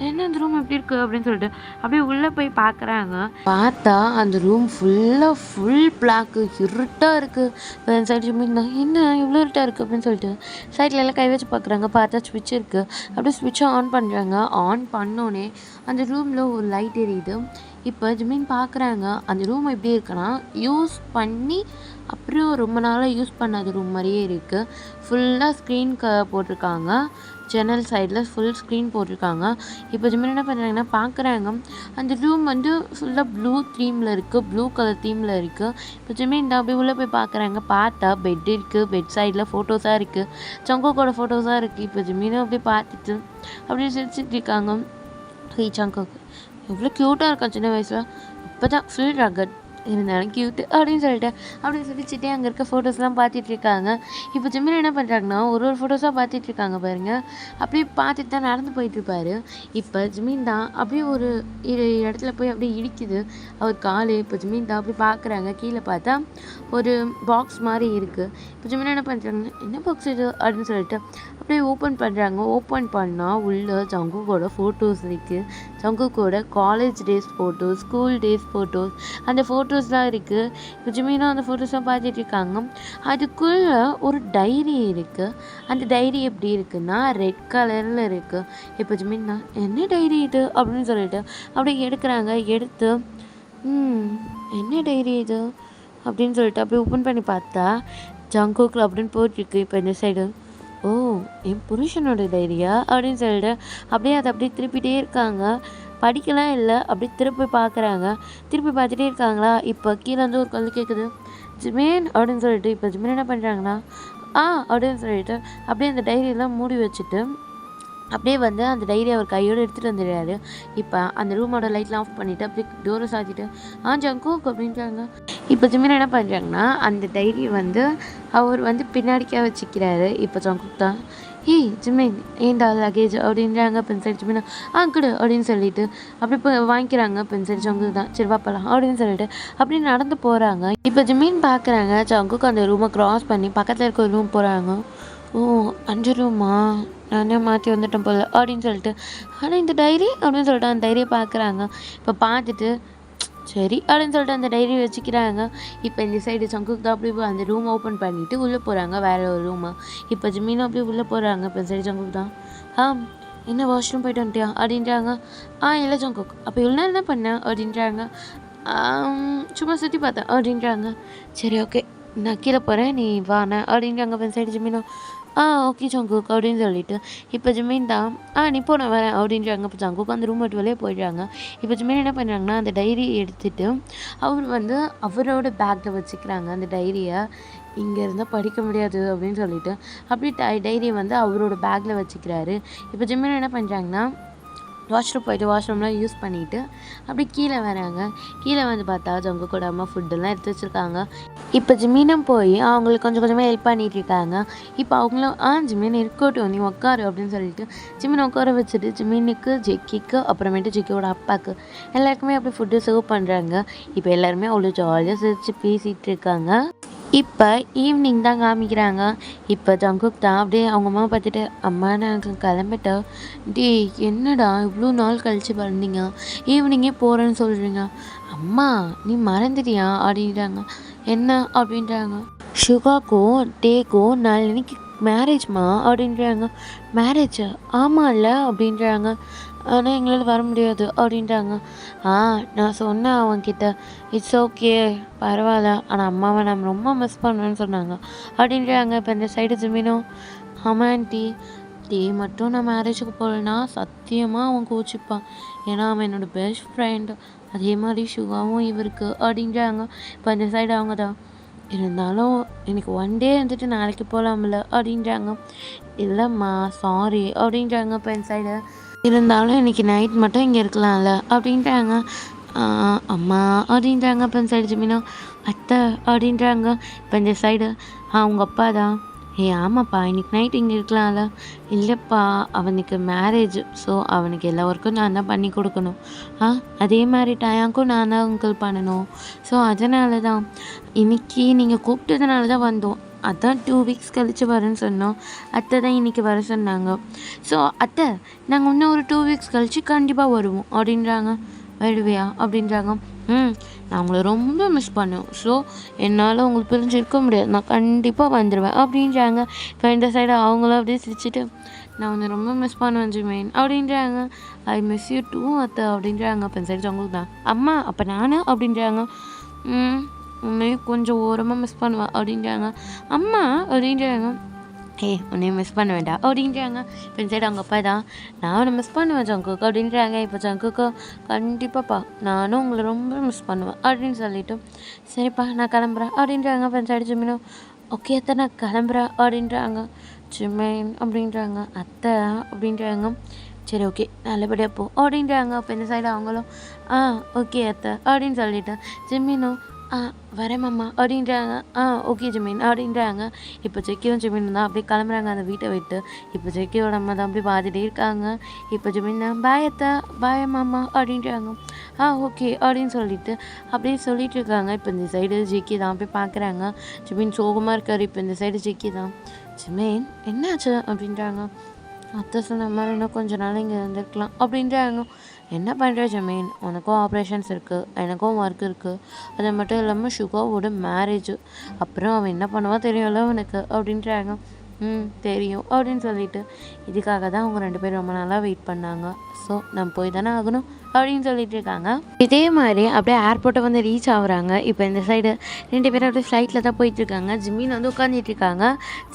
Speaker 1: என்ன இந்த ரூம் எப்படி இருக்குது அப்படின்னு சொல்லிட்டு அப்படியே உள்ளே போய் பார்க்குறாங்க. பார்த்தா அந்த ரூம் ஃபுல் பிளாக்கு இருட்டாக இருக்குது. இப்போ இந்த சைடு ஜிமிதா என்ன இவ்வளோ இருட்டாக இருக்குது அப்படின்னு சொல்லிட்டு சைடில் எல்லாம் கை வச்சு பார்க்குறாங்க. பார்த்தா ஸ்விட்ச் இருக்குது. அப்படியே ஸ்விட்சை ஆன் பண்ணுறாங்க. ஆன் பண்ணோன்னே அந்த ரூமில் ஒரு லைட் எரியுது. இப்போ ஜிமின் பார்க்குறாங்க அந்த ரூம் எப்படி இருக்குன்னா யூஸ் பண்ணி அப்புறம் ரொம்ப நாளாக யூஸ் பண்ணாத ரூம் மாதிரியே இருக்குது. ஃபுல்லாக ஸ்க்ரீன் போட்டிருக்காங்க. ஜன்னல் சைடில் ஃபுல் ஸ்க்ரீன் போட்டிருக்காங்க. இப்போ ஜிமின் என்ன பண்ணுறாங்கன்னா பார்க்குறாங்க அந்த ரூம் வந்து ஃபுல்லாக ப்ளூ கலர் தீமில் இருக்குது. இப்போ ஜிமின் இந்த அப்படியே உள்ளே போய் பார்க்குறாங்க. பார்த்தா பெட் இருக்குது. பெட் சைடில் ஃபோட்டோஸாக இருக்குது. ஜங்குக்கோட ஃபோட்டோஸாக இருக்குது. இப்போ ஜிமினும் அப்படியே பார்த்துட்டு அப்படியே சிரிச்சிட்டு இருக்காங்க. ஜங்குக்கு எவ்வளோ க்யூட்டாக இருக்கான் சின்ன வயசில். இப்போ தான் ஃபுல் ரகட் இருந்தாலும் க்யூட்டு அப்படின்னு சிரிச்சுட்டே அங்கே இருக்க ஃபோட்டோஸ்லாம் பார்த்துட்டு இருக்காங்க. இப்போ ஜிமின் என்ன பண்ணுறாங்கன்னா ஒரு ஃபோட்டோஸாக பார்த்துட்டு இருக்காங்க பாருங்க. அப்படியே பார்த்துட்டு தான் நடந்து போயிட்டுருப்பாரு. இப்போ ஜிமின் தான் அப்படியே ஒரு இடத்துல போய் அப்படியே இடிக்குது அவர் கால். இப்போ ஜிமின் தான் அப்படியே பார்க்குறாங்க. கீழே பார்த்தா ஒரு பாக்ஸ் மாதிரி இருக்குது. இப்போ ஜிமின் என்ன பண்ணுறாங்கன்னா என்ன பாக்ஸ் இது அப்படின்னு சொல்லிட்டு அப்படியே ஓப்பன் பண்ணுறாங்க. ஓப்பன் பண்ணால் உள்ள ஜங்குக்கோட ஃபோட்டோஸ் இருக்குது. ஜங்குக்கோட college days photos, school days photos, அந்த ஃபோட்டோஸ்லாம் இருக்குது. இப்போ ஜிமினும் அந்த ஃபோட்டோஸ்லாம் பார்த்துட்டு இருக்காங்க. அதுக்குள்ளே ஒரு டைரி இருக்குது. அந்த டைரி எப்படி இருக்குன்னா ரெட் கலரில் இருக்குது. இப்போ ஜிமின் தான் என்ன டைரி இது அப்படின்னு சொல்லிட்டு அப்படியே எடுக்கிறாங்க. எடுத்து என்ன டைரி இது அப்படின்னு சொல்லிட்டு அப்படியே ஓப்பன் பண்ணி பார்த்தா ஜங்குக் அப்படின்னு போட்டிருக்கு. இப்போ இந்த சைடு ஓ என் புருஷனோட டைரியா அப்படின்னு சொல்லிட்டு அப்படியே அதை அப்படியே திருப்பிகிட்டே இருக்காங்க. படிக்கலாம் இல்லை அப்படியே திருப்பி பார்க்குறாங்க. திருப்பி பார்த்துட்டே இருக்காங்களா. இப்போ கீழே வந்து ஒரு கல் கேட்குது. ஜிமேன் அப்படின்னு சொல்லிட்டு இப்போ ஜிமேன் என்ன பண்ணுறாங்கன்னா அப்படின்னு சொல்லிட்டு அப்படியே அந்த டைரியெல்லாம் மூடி வச்சுட்டு அப்படியே வந்து அந்த டைரி அவர் கையோடு எடுத்துகிட்டு வந்துடுறாரு. இப்போ அந்த ரூமோட லைட்லாம் ஆஃப் பண்ணிவிட்டு அப்படியே டோரை சாத்திட்டு ஜங்குக் அப்படின்றாங்க. இப்போ ஜிமின் என்ன பண்ணுறாங்கன்னா அந்த டைரி வந்து அவர் வந்து பின்னாடிக்காக வச்சுக்கிறாரு. இப்போ ஜங்குக் தான் ஜிமின் ஏண்டா லக்கேஜ் அப்படின்றாங்க. பென்சைட் ஜிமினா குடு அப்படின்னு சொல்லிட்டு அப்படி இப்போ வாங்கிக்கிறாங்க. பென்சைட் ஜங்குக் தான் சரி வாப்பலாம் அப்படின்னு சொல்லிட்டு அப்படி நடந்து போகிறாங்க. இப்போ ஜிமின் பார்க்குறாங்க ஜங்குக் அந்த ரூமை க்ராஸ் பண்ணி பக்கத்தில் இருக்க ஒரு ரூம் போகிறாங்க. ஓ 5 ரூமா நானே மாற்றி வந்துட்டேன் போல் அப்படின்னு சொல்லிட்டு ஆனால் இந்த டைரி அப்படின்னு சொல்லிட்டு அந்த டைரியை பார்க்குறாங்க. இப்போ பார்த்துட்டு சரி அப்படின்னு சொல்லிட்டு அந்த டைரி வச்சுக்கிறாங்க. இப்போ இந்த சைடு ஜங்குக் தான் அப்படி அந்த ரூம் ஓப்பன் பண்ணிவிட்டு உள்ளே போகிறாங்க வேறு ஒரு ரூமு. இப்போ ஜிமினும் அப்படியே உள்ளே போகிறாங்க. இப்போ இந்த சைடு ஜங்குக் தான் என்ன வாஷ்ரூம் போய்ட்டு வந்துட்டியா அப்படின்றாங்க. இல்லை ஜங்குக் அப்போ இவ்வளோ நேரம் என்ன பண்ணேன் அப்படின்றாங்க. சும்மா சுற்றி பார்த்தேன் அப்படின்றாங்க. சரி ஓகே நான் கீழே போகிறேன் நீ வானே அப்படின்றாங்க. இப்போ சைடு ஜிமினும் ஓகே ஜங்குக் அப்படின்னு சொல்லிட்டு இப்போ ஜிமின் தான் நீ போ நான் வரேன் அப்படின்றாங்க. இப்போ ஜங்குக் அந்த ரூம் விட்டு வெளியே போயிடுறாங்க. இப்போ ஜிமின் என்ன பண்ணுறாங்கன்னா அந்த டைரி எடுத்துகிட்டு அவர் வந்து அவரோட பேக்கில் வச்சுக்கிறாங்க. அந்த டைரியை இங்கே இருந்தால் படிக்க முடியாது அப்படின்னு சொல்லிட்டு அப்படி டைரியை வந்து அவரோட பேக்கில் வச்சுக்கிறாரு. இப்போ ஜிமின் என்ன பண்ணுறாங்கன்னா வாஷ்ரூம் போயிட்டு வாஷ்ரூம்லாம் யூஸ் பண்ணிவிட்டு அப்படி கீழே வராங்க. கீழே வந்து பார்த்தா ஜங்குக்கோட அம்மா ஃபுட்டெல்லாம் எடுத்து வச்சுருக்காங்க. இப்போ ஜிமினும் போய் அவங்களுக்கு கொஞ்சம் கொஞ்சமாக ஹெல்ப் பண்ணிகிட்டு இருக்காங்க. இப்போ அவங்களும் ஜிமின் இருக்கட்டும் நீ உட்காரு அப்படின்னு சொல்லிட்டு ஜிமின் உட்கார வச்சுட்டு ஜிமினுக்கு ஜெக்கிக்கு அப்புறமேட்டு ஜெக்கியோட அப்பாவுக்கு எல்லாருக்குமே அப்படி ஃபுட்டு சர்வ் பண்ணுறாங்க. இப்போ எல்லாருமே அவ்வளோ ஜாலியாக சிரித்து பேசிகிட்டு இருக்காங்க. இப்போ ஈவினிங் தான் காமிக்கிறாங்க. இப்போ ஜங்குக் தான் அப்படியே அவங்க அம்மா பார்த்துட்டு அம்மா நான் கிளம்பிட்டேன். என்னடா இவ்வளோ நாள் கழிச்சு வந்தீங்க ஈவினிங்கே போகிறேன்னு சொல்கிறீங்க அம்மா நீ மறந்துட்டியா அப்படின்றாங்க. என்ன அப்படின்றாங்க. சுகாக்கும் டேக்கும் நாளைக்கு மேரேஜ்மா அப்படின்றாங்க. மேரேஜா ஆமாம்ல அப்படின்றாங்க. ஆனால் எங்களால் வர முடியாது அப்படின்றாங்க. நான் சொன்னேன் அவன்கிட்ட இட்ஸ் ஓகே பரவாயில்ல ஆனால் அம்மாவை நம்ம ரொம்ப மிஸ் பண்ணுவேன்னு சொன்னாங்க அப்படின்றாங்க. இப்போ இந்த சைடு ஜிமினும் ஆமாம் ஆண்டி மட்டும் நான் மேரேஜுக்கு போகலன்னா சத்தியமாக அவன் கோச்சிப்பான் ஏன்னா அவன் என்னோடய பெஸ்ட் ஃப்ரெண்டு அதே மாதிரி சுகாவும் இவருக்கு அப்படின்றாங்க. இப்போ இந்த சைடு அவங்க தான் இருந்தாலும் எனக்கு ஒன் டே வந்துட்டு நாளைக்கு போகலாம்ல அப்படின்றாங்க. இல்லைம்மா சாரி அப்படின்றாங்க. இப்போ இந்த சைடு இருந்தாலும் இன்றைக்கி நைட் மட்டும் இங்கே இருக்கலாம்ல அப்படின்றாங்க. அம்மா அப்படின்றாங்க. இப்போ இந்த சைடு ஜிமினா அத்தை அப்படின்றாங்க. இப்போ இந்த சைடு அவங்க அப்பா தான் ஆமாப்பா இன்னைக்கு நைட் இங்கே இருக்கலாம்ல. இல்லைப்பா அவனுக்கு மேரேஜ். ஸோ அவனுக்கு எல்லா ஒர்க்கும் நான் தான் பண்ணி கொடுக்கணும். அதே மாதிரி டயாக்கும் நான் தான் அங்கிள் பண்ணணும். ஸோ அதனால தான் இன்னைக்கு நீங்கள் கூப்பிட்டதுனால தான் வந்தோம். அதான் 2 வீக்ஸ் கழிச்சு வரேன்னு சொன்னோம். அத்தை தான் இன்னைக்கு வர சொன்னாங்க. ஸோ அத்தை நாங்கள் இன்னும் ஒரு 2 வீக்ஸ் கழிச்சு கண்டிப்பாக வருவோம் அப்படின்றாங்க. வருவியா அப்படின்றாங்க. நான் உங்களை ரொம்ப மிஸ் பண்ணுவேன். ஸோ என்னால் உங்களுக்கு பிரிஞ்சு இருக்க முடியாது. நான் கண்டிப்பாக வந்துடுவேன் அப்படின்றாங்க. இப்போ இந்த சைடு அவங்களும் அப்படியே சிரிச்சுட்டு நான் உன்னை ரொம்ப மிஸ் பண்ணுவேன் ஜிமேன் அப்படின்றாங்க. ஐ மிஸ் யூ டூ அத்தை அப்படின்றாங்க. அப்போ இந்த சைடு அவங்களுக்கு தான் அம்மா அப்போ நானு அப்படின்றாங்க. உன்னையும் கொஞ்சம் ஓரமாக மிஸ் பண்ணுவேன் அப்படின்றாங்க. அம்மா அப்படின்றாங்க. உன்னையும் மிஸ் பண்ண வேண்டாம் அப்படின்றாங்க. இப்போ இந்த சைடு அவங்க அப்பா தான் நான் அவனை மிஸ் பண்ணுவேன் ஜங்குக்கு அப்படின்றாங்க. இப்போ ஜங்குக்கு கண்டிப்பாப்பா நானும் உங்களை ரொம்ப மிஸ் பண்ணுவேன் அப்படின்னு சொல்லிவிட்டு சரிப்பா நான் கிளம்புறேன் அப்படின்றாங்க. இப்போ இந்த சைடு ஜிமினும் ஓகே அத்தை நான் கிளம்புறேன் அப்படின்றாங்க. ஜிமேன் அப்படின்றாங்க. அத்தை அப்படின்றாங்க. சரி ஓகே நல்லபடியாக போ அப்படின்றாங்க. அப்போ இந்த சைடு அவங்களும் ஓகே அத்தை அப்படின்னு சொல்லிட்டு ஜிமினும் வரேம்மா அப்படின்றாங்க. ஓகே ஜிமீன் அப்படின்றாங்க. இப்போ ஜெக்கியும் ஜிமீன் தான் அப்படியே கிளம்புறாங்க அந்த வீட்டை விட்டு. இப்போ ஜெக்கியோட அம்மா தான் அப்படியே பார்த்துட்டே இருக்காங்க. இப்போ ஜிமீன் தான் பாய் அத்தை பாய் மாமா அப்படின்றாங்க. ஓகே அப்படின்னு சொல்லிட்டு அப்படியே சொல்லிட்டு இருக்காங்க. இப்போ இந்த சைடு ஜெக்கி தான் அப்படியே பார்க்குறாங்க. ஜிமீன் சோகமாக இருக்கார். இப்போ இந்த சைடு ஜெக்கி தான் ஜிமீன் என்னாச்சு அப்படின்றாங்க. அத்தை சொன்ன மாதிரி இன்னும் கொஞ்ச நாள் இங்கே இருந்திருக்கலாம் அப்படின்றாங்க. என்ன பண்ணுற ஜமீன் உனக்கும் ஆப்ரேஷன்ஸ் இருக்குது எனக்கும் ஒர்க் இருக்குது. அது மட்டும் இல்லாமல் சுகாவோட மேரேஜு. அப்புறம் அவன் என்ன பண்ணுவான் தெரியும்ல அவனுக்கு அப்படின்றாங்க. தெரியும் அப்படின்னு சொல்லிட்டு இதுக்காக தான் அவங்க 2 பேரும் ரொம்ப நாளாக வெயிட் பண்ணாங்க. ஸோ நம்ம போய் தானே ஆகணும் அப்படின்னு சொல்லிட்டு இருக்காங்க. இதே மாதிரி அப்படியே ஏர்போர்ட்டை வந்து ரீச் ஆகுறாங்க. இப்போ இந்த சைடு 2 பேரும் அப்படியே ஃப்ளைட்டில் தான் போயிட்டுருக்காங்க. ஜிமின் வந்து உட்காந்துட்டு இருக்காங்க.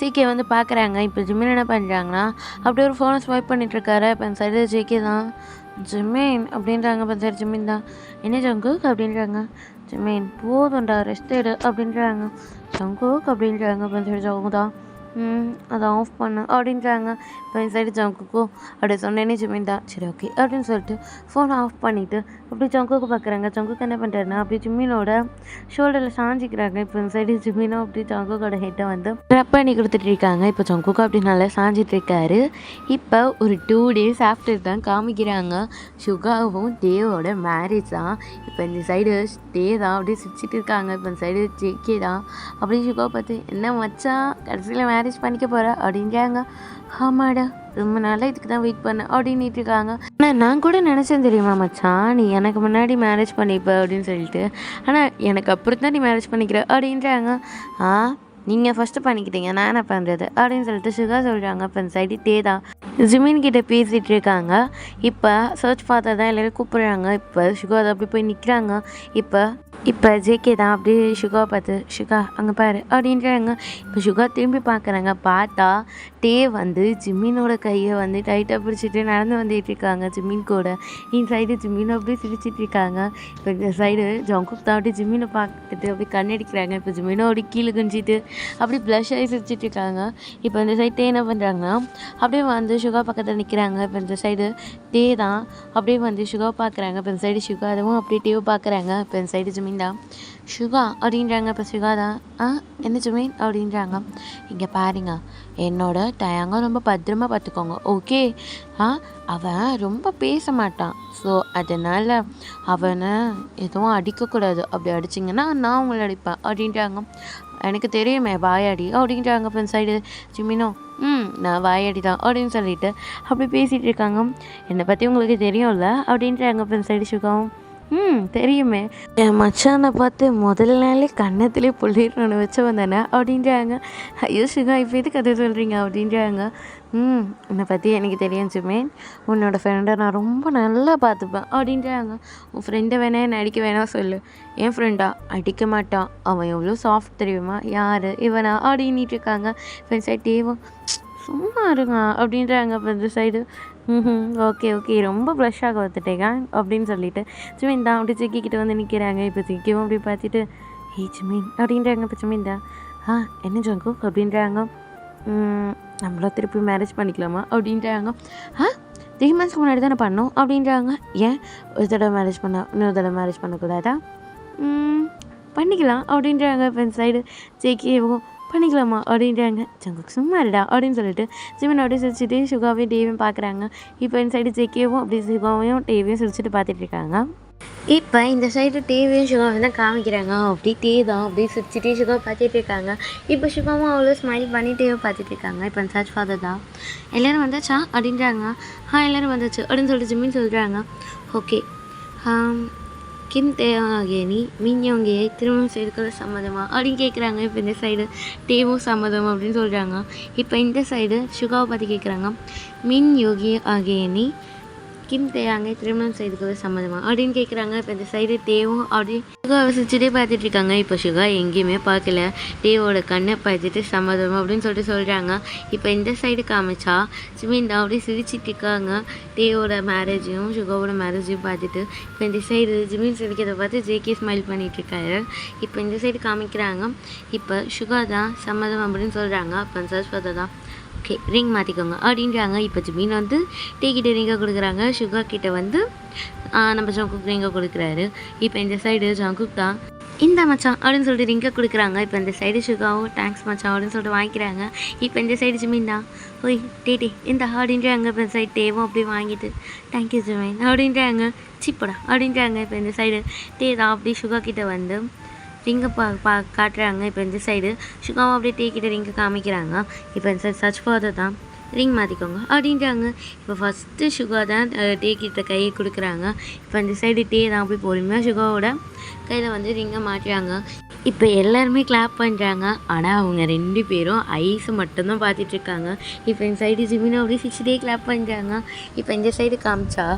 Speaker 1: ஜேகே வந்து பார்க்குறாங்க. இப்போ ஜிமின் என்ன பண்ணுறாங்கன்னா அப்படியே ஒரு ஃபோனை ஸ்வைப் பண்ணிட்டுருக்காரு. இப்போ இந்த சைடு ஜேகே தான் ஜிமேன் அப்படின்றாங்க. இப்போ சரி ஜிமின் தான் என்ன ஜங்குக் அப்படின்றாங்க. ஜிமேன் போதும்டா ரெஸ்ட் எடு அப்படின்றாங்க. ஜங்குக் அப்படின்றாங்க. இப்போ சரி ஜங்கு தான் அதை ஆஃப் பண்ணு அப்படின்றாங்க. இப்போ இந்த சைடு ஜங்குக்கும் அப்படி சொன்னேனே ஜிமின் தான் சரி ஓகே அப்படின்னு சொல்லிட்டு ஃபோனை ஆஃப் பண்ணிவிட்டு அப்படி ஜங்குக்கு பார்க்குறாங்க. ஜங்குக்கு என்ன பண்ணுறாருன்னா அப்படி ஜிமினோட ஷோல்டரில் சாஞ்சிக்கிறாங்க. இப்போ இந்த சைடு ஜிமினும் அப்படி ஜங்குக்கோட ஹெட்டை வந்து ரப் பண்ணி கொடுத்துட்டு இருக்காங்க. இப்போ ஜங்குக்கு அப்படி நல்லா சாஞ்சிட்டு இருக்காரு. இப்போ ஒரு 2 days ஆஃப்டர் தான் காமிக்கிறாங்க. சுகாவும் தேவோட மேரேஜ் தான். இப்போ இந்த சைடு டே தான் அப்படியே சிரிச்சிட்டு இருக்காங்க. இப்போ இந்த சைடு ஜேகே தான் அப்படியே சுகா பார்த்து என்ன மச்சான் கடைசியில் மேரேஜ் பண்ணிக்க போகிற அப்படின்றாங்க. ஆமாடா ரொம்ப நாளாக இதுக்கு தான் வெயிட் பண்ணேன் அப்படின்ட்டு இருக்காங்க. ஆனால் நான் கூட நினச்சேன் தெரியுமா மச்சான் நீ எனக்கு முன்னாடி மேரேஜ் பண்ணிப்ப அப்படின்னு சொல்லிட்டு. ஆனால் எனக்கு அப்புறம் தான் நீ மேரேஜ் பண்ணிக்கிற அப்படின்றாங்க. நீங்கள் ஃபஸ்ட்டு பண்ணிக்கிட்டீங்க நான் என்ன பண்ணுறது அப்படின்னு சொல்லிட்டு சுகா சொல்கிறாங்க. இப்போ இந்த சைடு டே தான் ஜிமின் கிட்டே பேசிகிட்டு இருக்காங்க. இப்போ சர்ச் பார்த்தா தான் எல்லோரும் கூப்பிட்றாங்க. இப்போ சுகா அதை அப்படி போய் நிற்கிறாங்க. இப்போ ஜேகே தான் அப்படியே சுகா பார்த்து சுகா அங்கே பாரு அப்படின்றாங்க. இப்போ சுகா திரும்பி பார்க்குறாங்க. பார்த்தா டே வந்து ஜிம்மினோட கையை வந்து டைட்டாக பிடிச்சிட்டு நடந்து வந்துட்டு இருக்காங்க ஜிம்மின் கூட. இந்த சைடு ஜிம்மினை அப்படியே சிரிச்சிட்டு இருக்காங்க. இப்போ இந்த சைடு ஜங்குக் தான் அப்படியே ஜிம்மினை பார்த்துட்டு அப்படியே கண்ணடிக்கிறாங்க. இப்போ ஜிம்மினோ அப்படி கீழே குஞ்சிட்டு அப்படி ப்ளஷ் ஆகி சிரிச்சிட்டு இருக்காங்க. இப்போ இந்த சைடு டே என்ன பண்ணுறாங்கன்னா அப்படியே வந்து சுகா பக்கத்தில் நிற்கிறாங்க. இப்போ இந்த சைடு டே தான் அப்படியே வந்து சுகா பார்க்குறாங்க. இப்போ இந்த சைடு சுகா அதுவும் அப்படியே டேவை பார்க்குறாங்க. இப்போ இந்த சைடு ஜிமின் தான் சுகா அப்படின்றாங்க. இப்போ சுகா தான் என்ன ஜிமின் அப்படின்றாங்க. இங்கே பாருங்க என்னோட டயாங்க ரொம்ப பத்திரமா பார்த்துக்கோங்க ஓகே. அவன் ரொம்ப பேச மாட்டான். ஸோ அதனால் அவனை எதுவும் அடிக்கக்கூடாது. அப்படி அடிச்சிங்கன்னா நான் உங்களை அடிப்பேன் அப்படின்றாங்க. எனக்கு தெரியுமே வாயாடி அப்படின்றாங்க. இப்போ இந்த சைடு ஜிமினோ நான் வாயாடி தான் அப்படின்னு சொல்லிட்டு அப்படி பேசிகிட்டு இருக்காங்க. என்னை பற்றி உங்களுக்கு தெரியும்ல அப்படின்றாங்க. இப்போ இந்த சைடு சுகாவும் தெரியுமே என் மச்சானை பார்த்து முதல் நாளே கன்னத்திலே புள்ளிடணும்னு வச்சவன் தானே அப்படின்றாங்க. ஐயோ சுகா இப்போ எது கதை சொல்கிறீங்க அப்படின்றாங்க. உன்னை பற்றி எனக்கு தெரியும் ஜிமேன் உன்னோட ஃப்ரெண்டை நான் ரொம்ப நல்லா பார்த்துப்பேன் அப்படின்றாங்க. உன் ஃப்ரெண்டை வேணா என்ன அடிக்க வேணா சொல்லு. என் ஃப்ரெண்டா அடிக்க மாட்டான். அவன் எவ்வளோ சாஃப்ட் தெரியுமா யார் இவனா அப்படின்ட்டு இருக்காங்க. ஃப்ரெண்ட் சைட் டேவும் சும்மா இருங்க அப்படின்றாங்க. இப்போ இந்த சைடு ஓகே ஓகே ரொம்ப ப்ளஷ்ஷாக வந்துட்டேங்க அப்படின்னு சொல்லிட்டு ஜிமின் தான் அப்படி ஜிக்கிக்கிட்ட வந்து நிற்கிறாங்க. இப்போ ஜிக்கிவும் அப்படி பார்த்துட்டு ஜிமின் அப்படின்றாங்க. இப்போ ஜிமின் தான் என்ன ஜங்கு அப்படின்றாங்க. நம்மள திருப்பி மேரேஜ் பண்ணிக்கலாமா அப்படின்றாங்க. 3 months முன்னாடி தானே பண்ணோம் அப்படின்றாங்க. ஏன் ஒரு தடவை மேரேஜ் இன்னொரு தடவை மேரேஜ் பண்ணக்கூடாதா பண்ணிக்கலாம் அப்படின்றாங்க. இப்போ இந்த சைடு ஜேகேவும் பண்ணிக்கலாமா அப்படின்றாங்க. ஜங்குக் சும்மா இருடா அப்படின்னு சொல்லிட்டு ஜிமின் அப்படியே சிரிச்சுட்டு சுகாவையும் டிவியும் பார்க்குறாங்க. இப்போ இந்த சைடு ஜெக்கியவும் அப்படி சுகாவையும் டிவியும் சிரிச்சுட்டு பார்த்துட்டு இருக்காங்க. இப்போ இந்த சைடு டிவியும் சுகாவும் தான் காமிக்கிறாங்க. அப்படி டீ தான் அப்படியே சிரிச்சுட்டே சுகா பார்த்துட்டு இருக்காங்க. இப்போ சுகாவும் அவ்வளோ ஸ்மைல் பண்ணிட்டே பார்த்துட்டு இருக்காங்க. இப்போ சர்ச் ஃபாதர் தான் எல்லோரும் வந்தாச்சா அப்படின்றாங்க. எல்லோரும் வந்தாச்சு அப்படின்னு சொல்லிட்டு ஜிம்மின்னு சொல்கிறாங்க. ஓகே கிம் தேவாகிய நீ மீன்யோங்கியை திருமணம் செய்துக்கிறது சம்மதமா அப்படின்னு கேட்குறாங்க. இப்போ இந்த சைடு டேவும் சம்மதம் அப்படின்னு சொல்கிறாங்க. இப்போ இந்த சைடு சுகாவை பார்த்து கேட்குறாங்க. மின் யோகி ஆகிய நீ கிம் தேயாங்க திருமணம் செய்துக்கிறது சம்மதமா அப்படின்னு கேட்குறாங்க. இப்போ இந்த சைடு தேவும் அப்படி சுகாவை சிரிச்சுட்டே பார்த்துட்டு இருக்காங்க. இப்போ சுகா எங்கேயுமே பார்க்கல, தேவோட கண்ணை பார்த்துட்டு சம்மதம் அப்படின்னு சொல்லிட்டு சொல்கிறாங்க. இப்போ இந்த சைடு காமிச்சா ஜிமின் அப்படியே சிரிச்சிட்டு இருக்காங்க. தேவோட மேரேஜையும் சுகாவோட மேரேஜையும் பார்த்துட்டு. இப்போ இந்த சைடு ஜிமின் சிரிக்கிறத பார்த்து ஜேகே ஸ்மைல் பண்ணிகிட்ருக்காரு. இப்போ இந்த சைடு காமிக்கிறாங்க. இப்போ சுகா தான் சம்மதம் அப்படின்னு சொல்கிறாங்க. அப்போ சர்ச் பார்த்தா தான் ஓகே ரிங் மாற்றிக்கோங்க அப்படின்றாங்க. இப்போ ஜிமின் வந்து டீ கிட்ட ரிங்கை கொடுக்குறாங்க. சுகர் கிட்ட வந்து நம்ம ஜங்குக் ரிங்கை கொடுக்குறாரு. இப்போ இந்த சைடு ஜங்குக் தான் இந்த மச்சான் அப்படின்னு சொல்லிட்டு ரிங்கை கொடுக்குறாங்க. இப்போ இந்த சைடு சுகாவும் தேங்க்ஸ் மச்சான் அப்படின்னு சொல்லிட்டு வாங்கிக்கிறாங்க. இப்போ இந்த சைடு ஜிமின் தான் ஓய் டே இந்த அப்படின்றாங்க. இப்போ இந்த சைடு டேவும் அப்படியே வாங்கிட்டு தேங்க்யூ ஜிமின் அப்படின்றாங்க. சிப்படா அப்படின்றாங்க. இப்போ இந்த சைடு டே தான் அப்படியே சுகா கிட்ட வந்து ரிங்கை காட்டுறாங்க. இப்போ இந்த சைடு சுகாவும் அப்படியே டீ கிட்ட ரிங்கை காமிக்கிறாங்க. இப்போ இந்த சைடு சர்ச் ஃபாதர் தான் ரிங் மாற்றிக்கோங்க அப்படின்றாங்க. இப்போ ஃபஸ்ட்டு சுகா தான் டீ கிட்ட கையை கொடுக்குறாங்க. இப்போ இந்த சைடு டீ தான் அப்படி பொறுமையாக சுகாவோட கையில் வந்து ரிங்கை மாட்டுறாங்க. இப்போ எல்லாருமே கிளாப் பண்ணுறாங்க. ஆனால் அவங்க 2 பேரும் ஐஸை மட்டும்தான் பார்த்துட்ருக்காங்க. இப்போ இந்த சைடு ஜிமினை அப்படியே 6 டே கிளாப் பண்ணுறாங்க. இப்போ இந்த சைடு காமிச்சா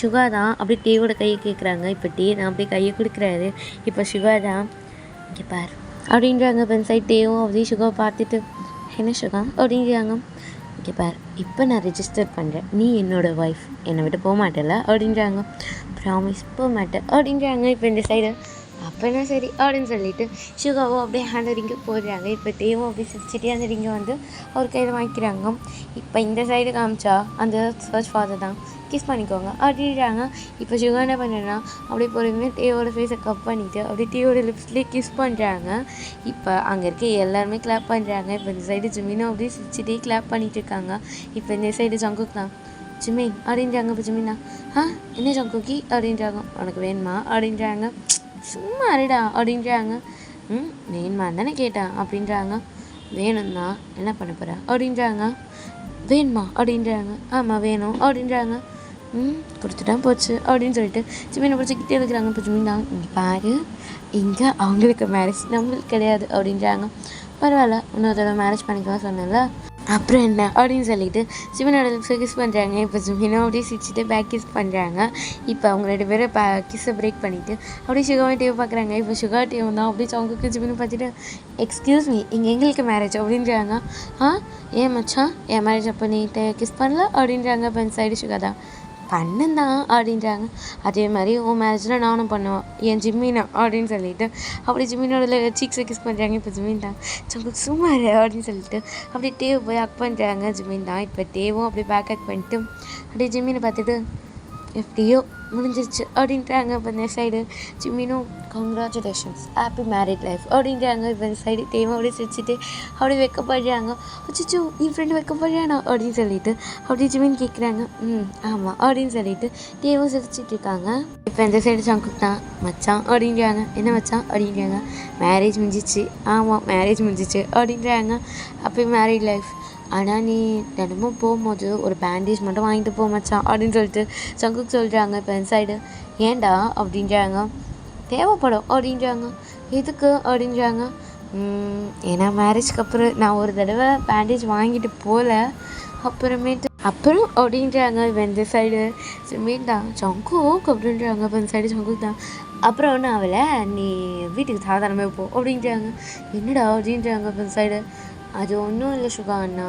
Speaker 1: சுகா தான் அப்படியே டீயோட கையை கேட்குறாங்க. இப்போ டீ தான் அப்படியே கையை கொடுக்குறாரு. இப்போ சுகா தான் இங்கே பார் அப்படின்றாங்க. இப்போ இந்த சைடு டேவும் அப்படியே சுகாவை பார்த்துட்டு என்ன சுகா அப்படின்றாங்க. இங்கே பார் இப்போ நான் ரெஜிஸ்டர் பண்ணுறேன், நீ என்னோடய ஒய்ஃப், என்னை விட்டு போக மாட்டேல அப்படின்றாங்க. ப்ராமிஸ் போக மாட்டேன் அப்படின்றாங்க. இப்போ இந்த சைடு அப்போனா சரி அப்படின்னு சொல்லிட்டு சுகாவும் அப்படியே ஹேண்ட் ரிங்கை போடுறாங்க. இப்போ தேவும் அப்படியே சிரிச்சிட்டே அந்த ரிங்கை வந்து அவர் கையில் வாங்கிக்கிறாங்க. இப்போ இந்த சைடு காமிச்சா அந்த சர்ச் ஃபாதர் தான் கிஸ் பண்ணிக்கோங்க அப்படின்றாங்க. இப்போ சுகா என்ன பண்ணுறேன்னா அப்படியே பொறுமையாக தேவோட ஃபேஸை கப் பண்ணிவிட்டு அப்படியே தேவோட லிப்ஸ்லேயே கிஸ் பண்ணுறாங்க. இப்போ அங்கே இருக்க எல்லாருமே கிளாப் பண்ணுறாங்க. இப்போ இந்த சைடு ஜிமினும் அப்படியே சிரிச்சிட்டே கிளாப் பண்ணிகிட்டு இருக்காங்க. இப்போ இந்த சைடு ஜங்குக் தான் ஜிமின் அப்படின்றாங்க. இப்போ ஜிமினா என்ன ஜங்குக்கி அப்படின்றாங்க. உனக்கு வேணுமா அப்படின்றாங்க. சும்மா இருடா அப்படின்றாங்க. வேணுமா தானே கேட்டேன் அப்படின்றாங்க. வேணும்னா என்ன பண்ண போகிற அப்படின்றாங்க. வேணுமா அப்படின்றாங்க. ஆமாம் வேணும் அப்படின்றாங்க. கொடுத்துட்டா போச்சு அப்படின்னு சொல்லிட்டு ஜிமினை பிடிச்சிக்கிட்டே இருக்கிறாங்க. இப்போ ஜிமின் தான் இங்கே பாரு, இங்கே அவங்களுக்கு மேரேஜ் நம்மளுக்கு கிடையாது அப்படின்றாங்க. பரவாயில்ல இன்னொரு தடவை மேரேஜ் பண்ணிக்கலாம் சொன்னேன்ல அப்புறம் என்ன அப்படின்னு சொல்லிட்டு ஜிமினோட லிப்ஸை கிஸ் பண்ணுறாங்க. இப்போ ஜிமினோ அப்படியே சிரிச்சுட்டு பேக் கிஸ் பண்ணுறாங்க. இப்போ அவங்க 2 பேரும் கிஸ்ஸை பிரேக் பண்ணிவிட்டு அப்படியே சுகா டீவை பார்க்குறாங்க. இப்போ சுகா டீவை தான் அப்படியே சவுங்குக்கு ஜிமினை பார்த்துட்டு எக்ஸ்கியூஸ் மீ இங்கே எங்களுக்கு மேரேஜ் அப்படின்றாங்க. ஏன் மச்சான் என் மேரேஜ் அப்போ நீ கிஸ் பண்ணல அப்படின்றாங்க. இப்போ இந்த சைடு சுகா தான் பண்ணந்தான் அப்படின்றாங்க. அதே மாதிரி உன் மேரேஜில் நானும் பண்ணுவேன் என் ஜிம்மினா அப்படின்னு சொல்லிட்டு அப்படி ஜிம்மினோட சீக்ஸை கிஸ் பண்ணுறாங்க. இப்போ ஜிம்மின் தான் சங்குக் சும்மா அப்படின்னு சொல்லிட்டு அப்படியே டேவை போய் ஹக் பண்ணுறாங்க. ஜிம்மின் தான் இப்போ டேவும் அப்படியே பேக் ஹக் பண்ணிட்டு அப்படியே ஜிம்மினை பார்த்துட்டு எப்படியோ முடிஞ்சிருச்சு அப்படின்றாங்க. இப்போ இந்த சைடு ஜிம்மினும் கங்க்ராச்சுலேஷன்ஸ் ஹாப்பி மேரிட் லைஃப் அப்படின்றாங்க. இப்போ இந்த சைடு தேவை அப்படியே சிரிச்சுட்டு அப்படியே வைக்கப்படுறாங்க. அச்சோ என் ஃப்ரெண்டு வைக்கப்படுறானா அப்படின்னு சொல்லிட்டு அப்படியே ஜிம்மின் கேட்குறாங்க. ஆமாம் அப்படின்னு சொல்லிட்டு தேவும் சிரிச்சிட்டு இருக்காங்க. இப்போ இந்த சைடு சங்குக் தான் மச்சான் அப்படின்றாங்க. என்ன மச்சான் அப்படின்றாங்க. மேரேஜ் முடிஞ்சிச்சு. ஆமாம் மேரேஜ் முடிஞ்சிச்சு அப்படின்றாங்க. ஹாப்பி மேரிட் லைஃப், ஆனால் நீ தினமும் போகும்போது ஒரு பேண்டேஜ் மட்டும் வாங்கிட்டு போக மச்சான் அப்படின்னு சொல்லிட்டு சங்குக் சொல்கிறாங்க. இப்போ இந்த சைடு ஏன்டா அப்படின்றாங்க. தேவைப்படும் அப்படின்றாங்க. எதுக்கு அப்படின்றாங்க. ஏன்னா மேரேஜ்க்கு அப்புறம் நான் ஒரு தடவை பேண்டேஜ் வாங்கிட்டு போகல அப்புறம் அப்படின்றாங்க. இப்போ இந்த சைடு ஜிமின் தான் சங்குக் அப்படின்றாங்க. இப்போ இந்த சைடு சங்குக் தான் அப்புறம் ஒன்றும் ஆகலை, நீ வீட்டுக்கு சாதாரணமாக போ அப்படின்றாங்க. என்னடா அப்படின்றாங்க. இப்போ இந்த சைடு அது ஒன்றும் இல்லை சுகா அண்ணா,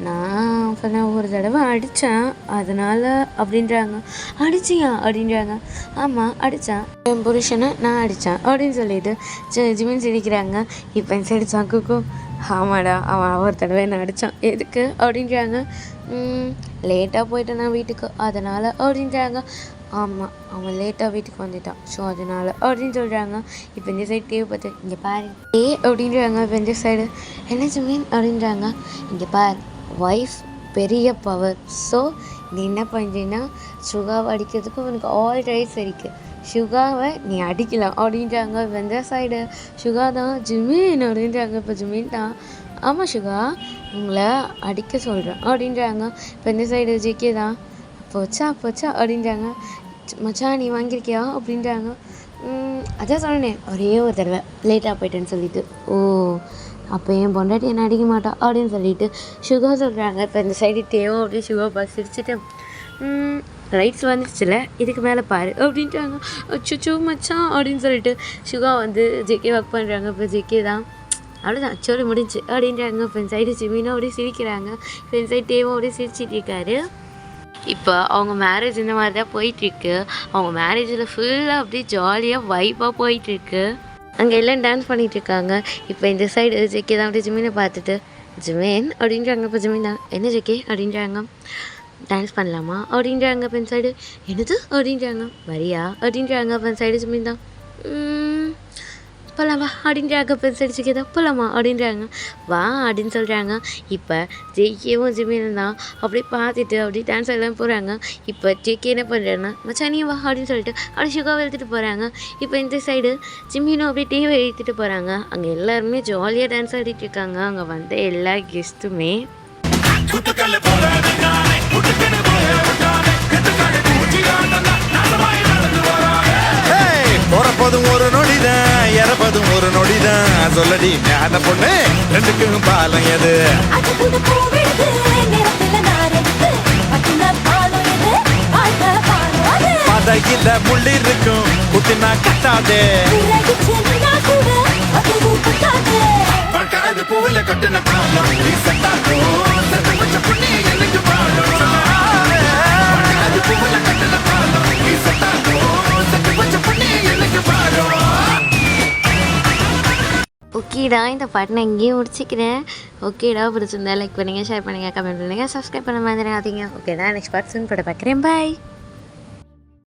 Speaker 1: நான் ஒரு தடவை அடித்தேன் அதனால் அப்படின்றாங்க. அடிச்சியா அப்படின்றாங்க. ஆமாம் அடித்தேன், என் புருஷனை நான் அடித்தேன் அப்படின்னு சொல்லிட்டு ஜிமின் சிரிக்கிறாங்க. இப்போ இந்த சைடு சங்குக்கும் ஆமாடா அவன் ஒரு தடவை என்ன அடித்தான் எதுக்கு அப்படின்றாங்க. லேட்டாக போயிட்டேன் நான் வீட்டுக்கு அதனால் அப்படின்றாங்க. ஆமாம், அவன் லேட்டாக வீட்டுக்கு வந்துட்டான். ஸோ அதனால் அப்படின்னு சொல்கிறாங்க. இப்போ இந்த சைடு தேவை பார்த்து இங்கே பாரு அப்படின்றாங்க. இப்போ இந்த சைடு என்ன ஜமீன் அப்படின்றாங்க. இங்கே பார், ஒய்ஃப் பெரிய பவர். ஸோ நீ என்ன பண்ணுறீன்னா சுகாவை அடிக்கிறதுக்கு உனக்கு ஆல் ரைட்ஸ் இருக்குது. சுகாவை நீ அடிக்கலாம் அப்படின்றாங்க. இப்போ இந்த சைடு சுகா தான் ஜிமீன் அப்படின்றாங்க. இப்போ ஜிமீன் தான் ஆமாம் சுகா உங்களை அடிக்க சொல்கிறேன் அப்படின்றாங்க. இப்போ இந்த சைடு ஜிகே தான் போச்சா அப்படின்றாங்க. மச்சான் நீ வாங்கியிருக்கியா அப்படின்றாங்க. அதான் சொன்னேன் ஒரே ஒரு தடவை லேட்டாக போயிட்டேன்னு சொல்லிட்டு. ஓ அப்போ என் பொண்டாட்டி என்ன அடிக்க மாட்டா அப்படின்னு சொல்லிட்டு சுகா சொல்கிறாங்க. இப்போ இந்த சைடு தேவை அப்படியே சுகா பஸ் சிரிச்சுட்டு ரைட்ஸ் வந்துடுச்சுல இதுக்கு மேலே பாரு அப்படின்ட்டாங்க. அச்சோ மச்சான் அப்படின்னு சொல்லிட்டு சுகா வந்து ஜெகே ஒர்க் பண்ணுறாங்க. இப்போ ஜெகே தான் அவ்வளோதான் சொல்லி முடிஞ்சு அப்படின்றாங்க. இப்போ இந்த சைடு ஜிமினும் அப்படியே சிரிக்கிறாங்க. இப்போ இந்த சைடு தேவும் அப்படியே சிரிச்சிட்டு இருக்காரு. இப்போ அவங்க மேரேஜ் இந்த மாதிரி தான் போயிட்டுருக்கு. அவங்க மேரேஜில் ஃபுல்லாக அப்படியே ஜாலியாக வைப்பாக போயிட்டுருக்கு. அங்கே எல்லாம் டான்ஸ் பண்ணிகிட்ருக்காங்க. இப்போ இந்த சைடு ஜெக்கே தான் அப்படியே ஜிமீனை பார்த்துட்டு ஜிமேன் அப்படின்றாங்க. இப்போ ஜிமீன் தான் என்ன ஜெக்கே அப்படின்றாங்க. டான்ஸ் பண்ணலாமா அப்படின்றாங்க. இப்போ இந்த சைடு என்னது அப்படின்றாங்க. வரியா அப்படின்றாங்க. இப்போ இந்த சைடு ஜிமீன் தான் போகலாமா அப்படின்றாங்க. இப்போ இந்த சைடு ஜெக்கே தான் போகலாமா அப்படின்றாங்க. வா அப்படின்னு சொல்கிறாங்க. இப்போ ஜெய்கேவும் ஜிமீனும் தான் அப்படியே பார்த்துட்டு அப்படியே டான்ஸ் எல்லாம் போகிறாங்க. இப்போ ஜெய்கே என்ன பண்ணுறாங்கன்னா மச்சான் நீ வா அப்படின்னு சொல்லிட்டு அப்படியே சுகாவை எடுத்துகிட்டு போகிறாங்க. இப்போ இந்த சைடு ஜிமீனும் அப்படியே டிவி எடுத்துகிட்டு போகிறாங்க. அங்கே எல்லாருமே ஜாலியாக டான்ஸ் ஆடிட்டு இருக்காங்க. அங்கே வந்த எல்லா கெஸ்ட்டுமே
Speaker 2: போறப்போதும் ஒரு நொடிதான் இறப்பதும் ஒரு நொடிதான் சொல்லடி ஞான பொண்ணு ரெண்டுக்கும் பாலம் எது பதகில முள்ளி இருக்கும் குத்தினா கட்டாதே பூவில கட்டின
Speaker 1: ஓகேடா இந்த பாட்டு நான் இங்கேயும் முடிச்சிக்கிறேன். ஓகேடா பிடிச்சிருந்தா லைக் பண்ணுங்கள், ஷேர் பண்ணுங்கள், கமெண்ட் பண்ணுங்கள், சப்ஸ்கிரைப் பண்ண மாதிரி ஓகேடா நெக்ஸ்ட் பார்ட் சூன் பட பார்க்குறேன். பாய்.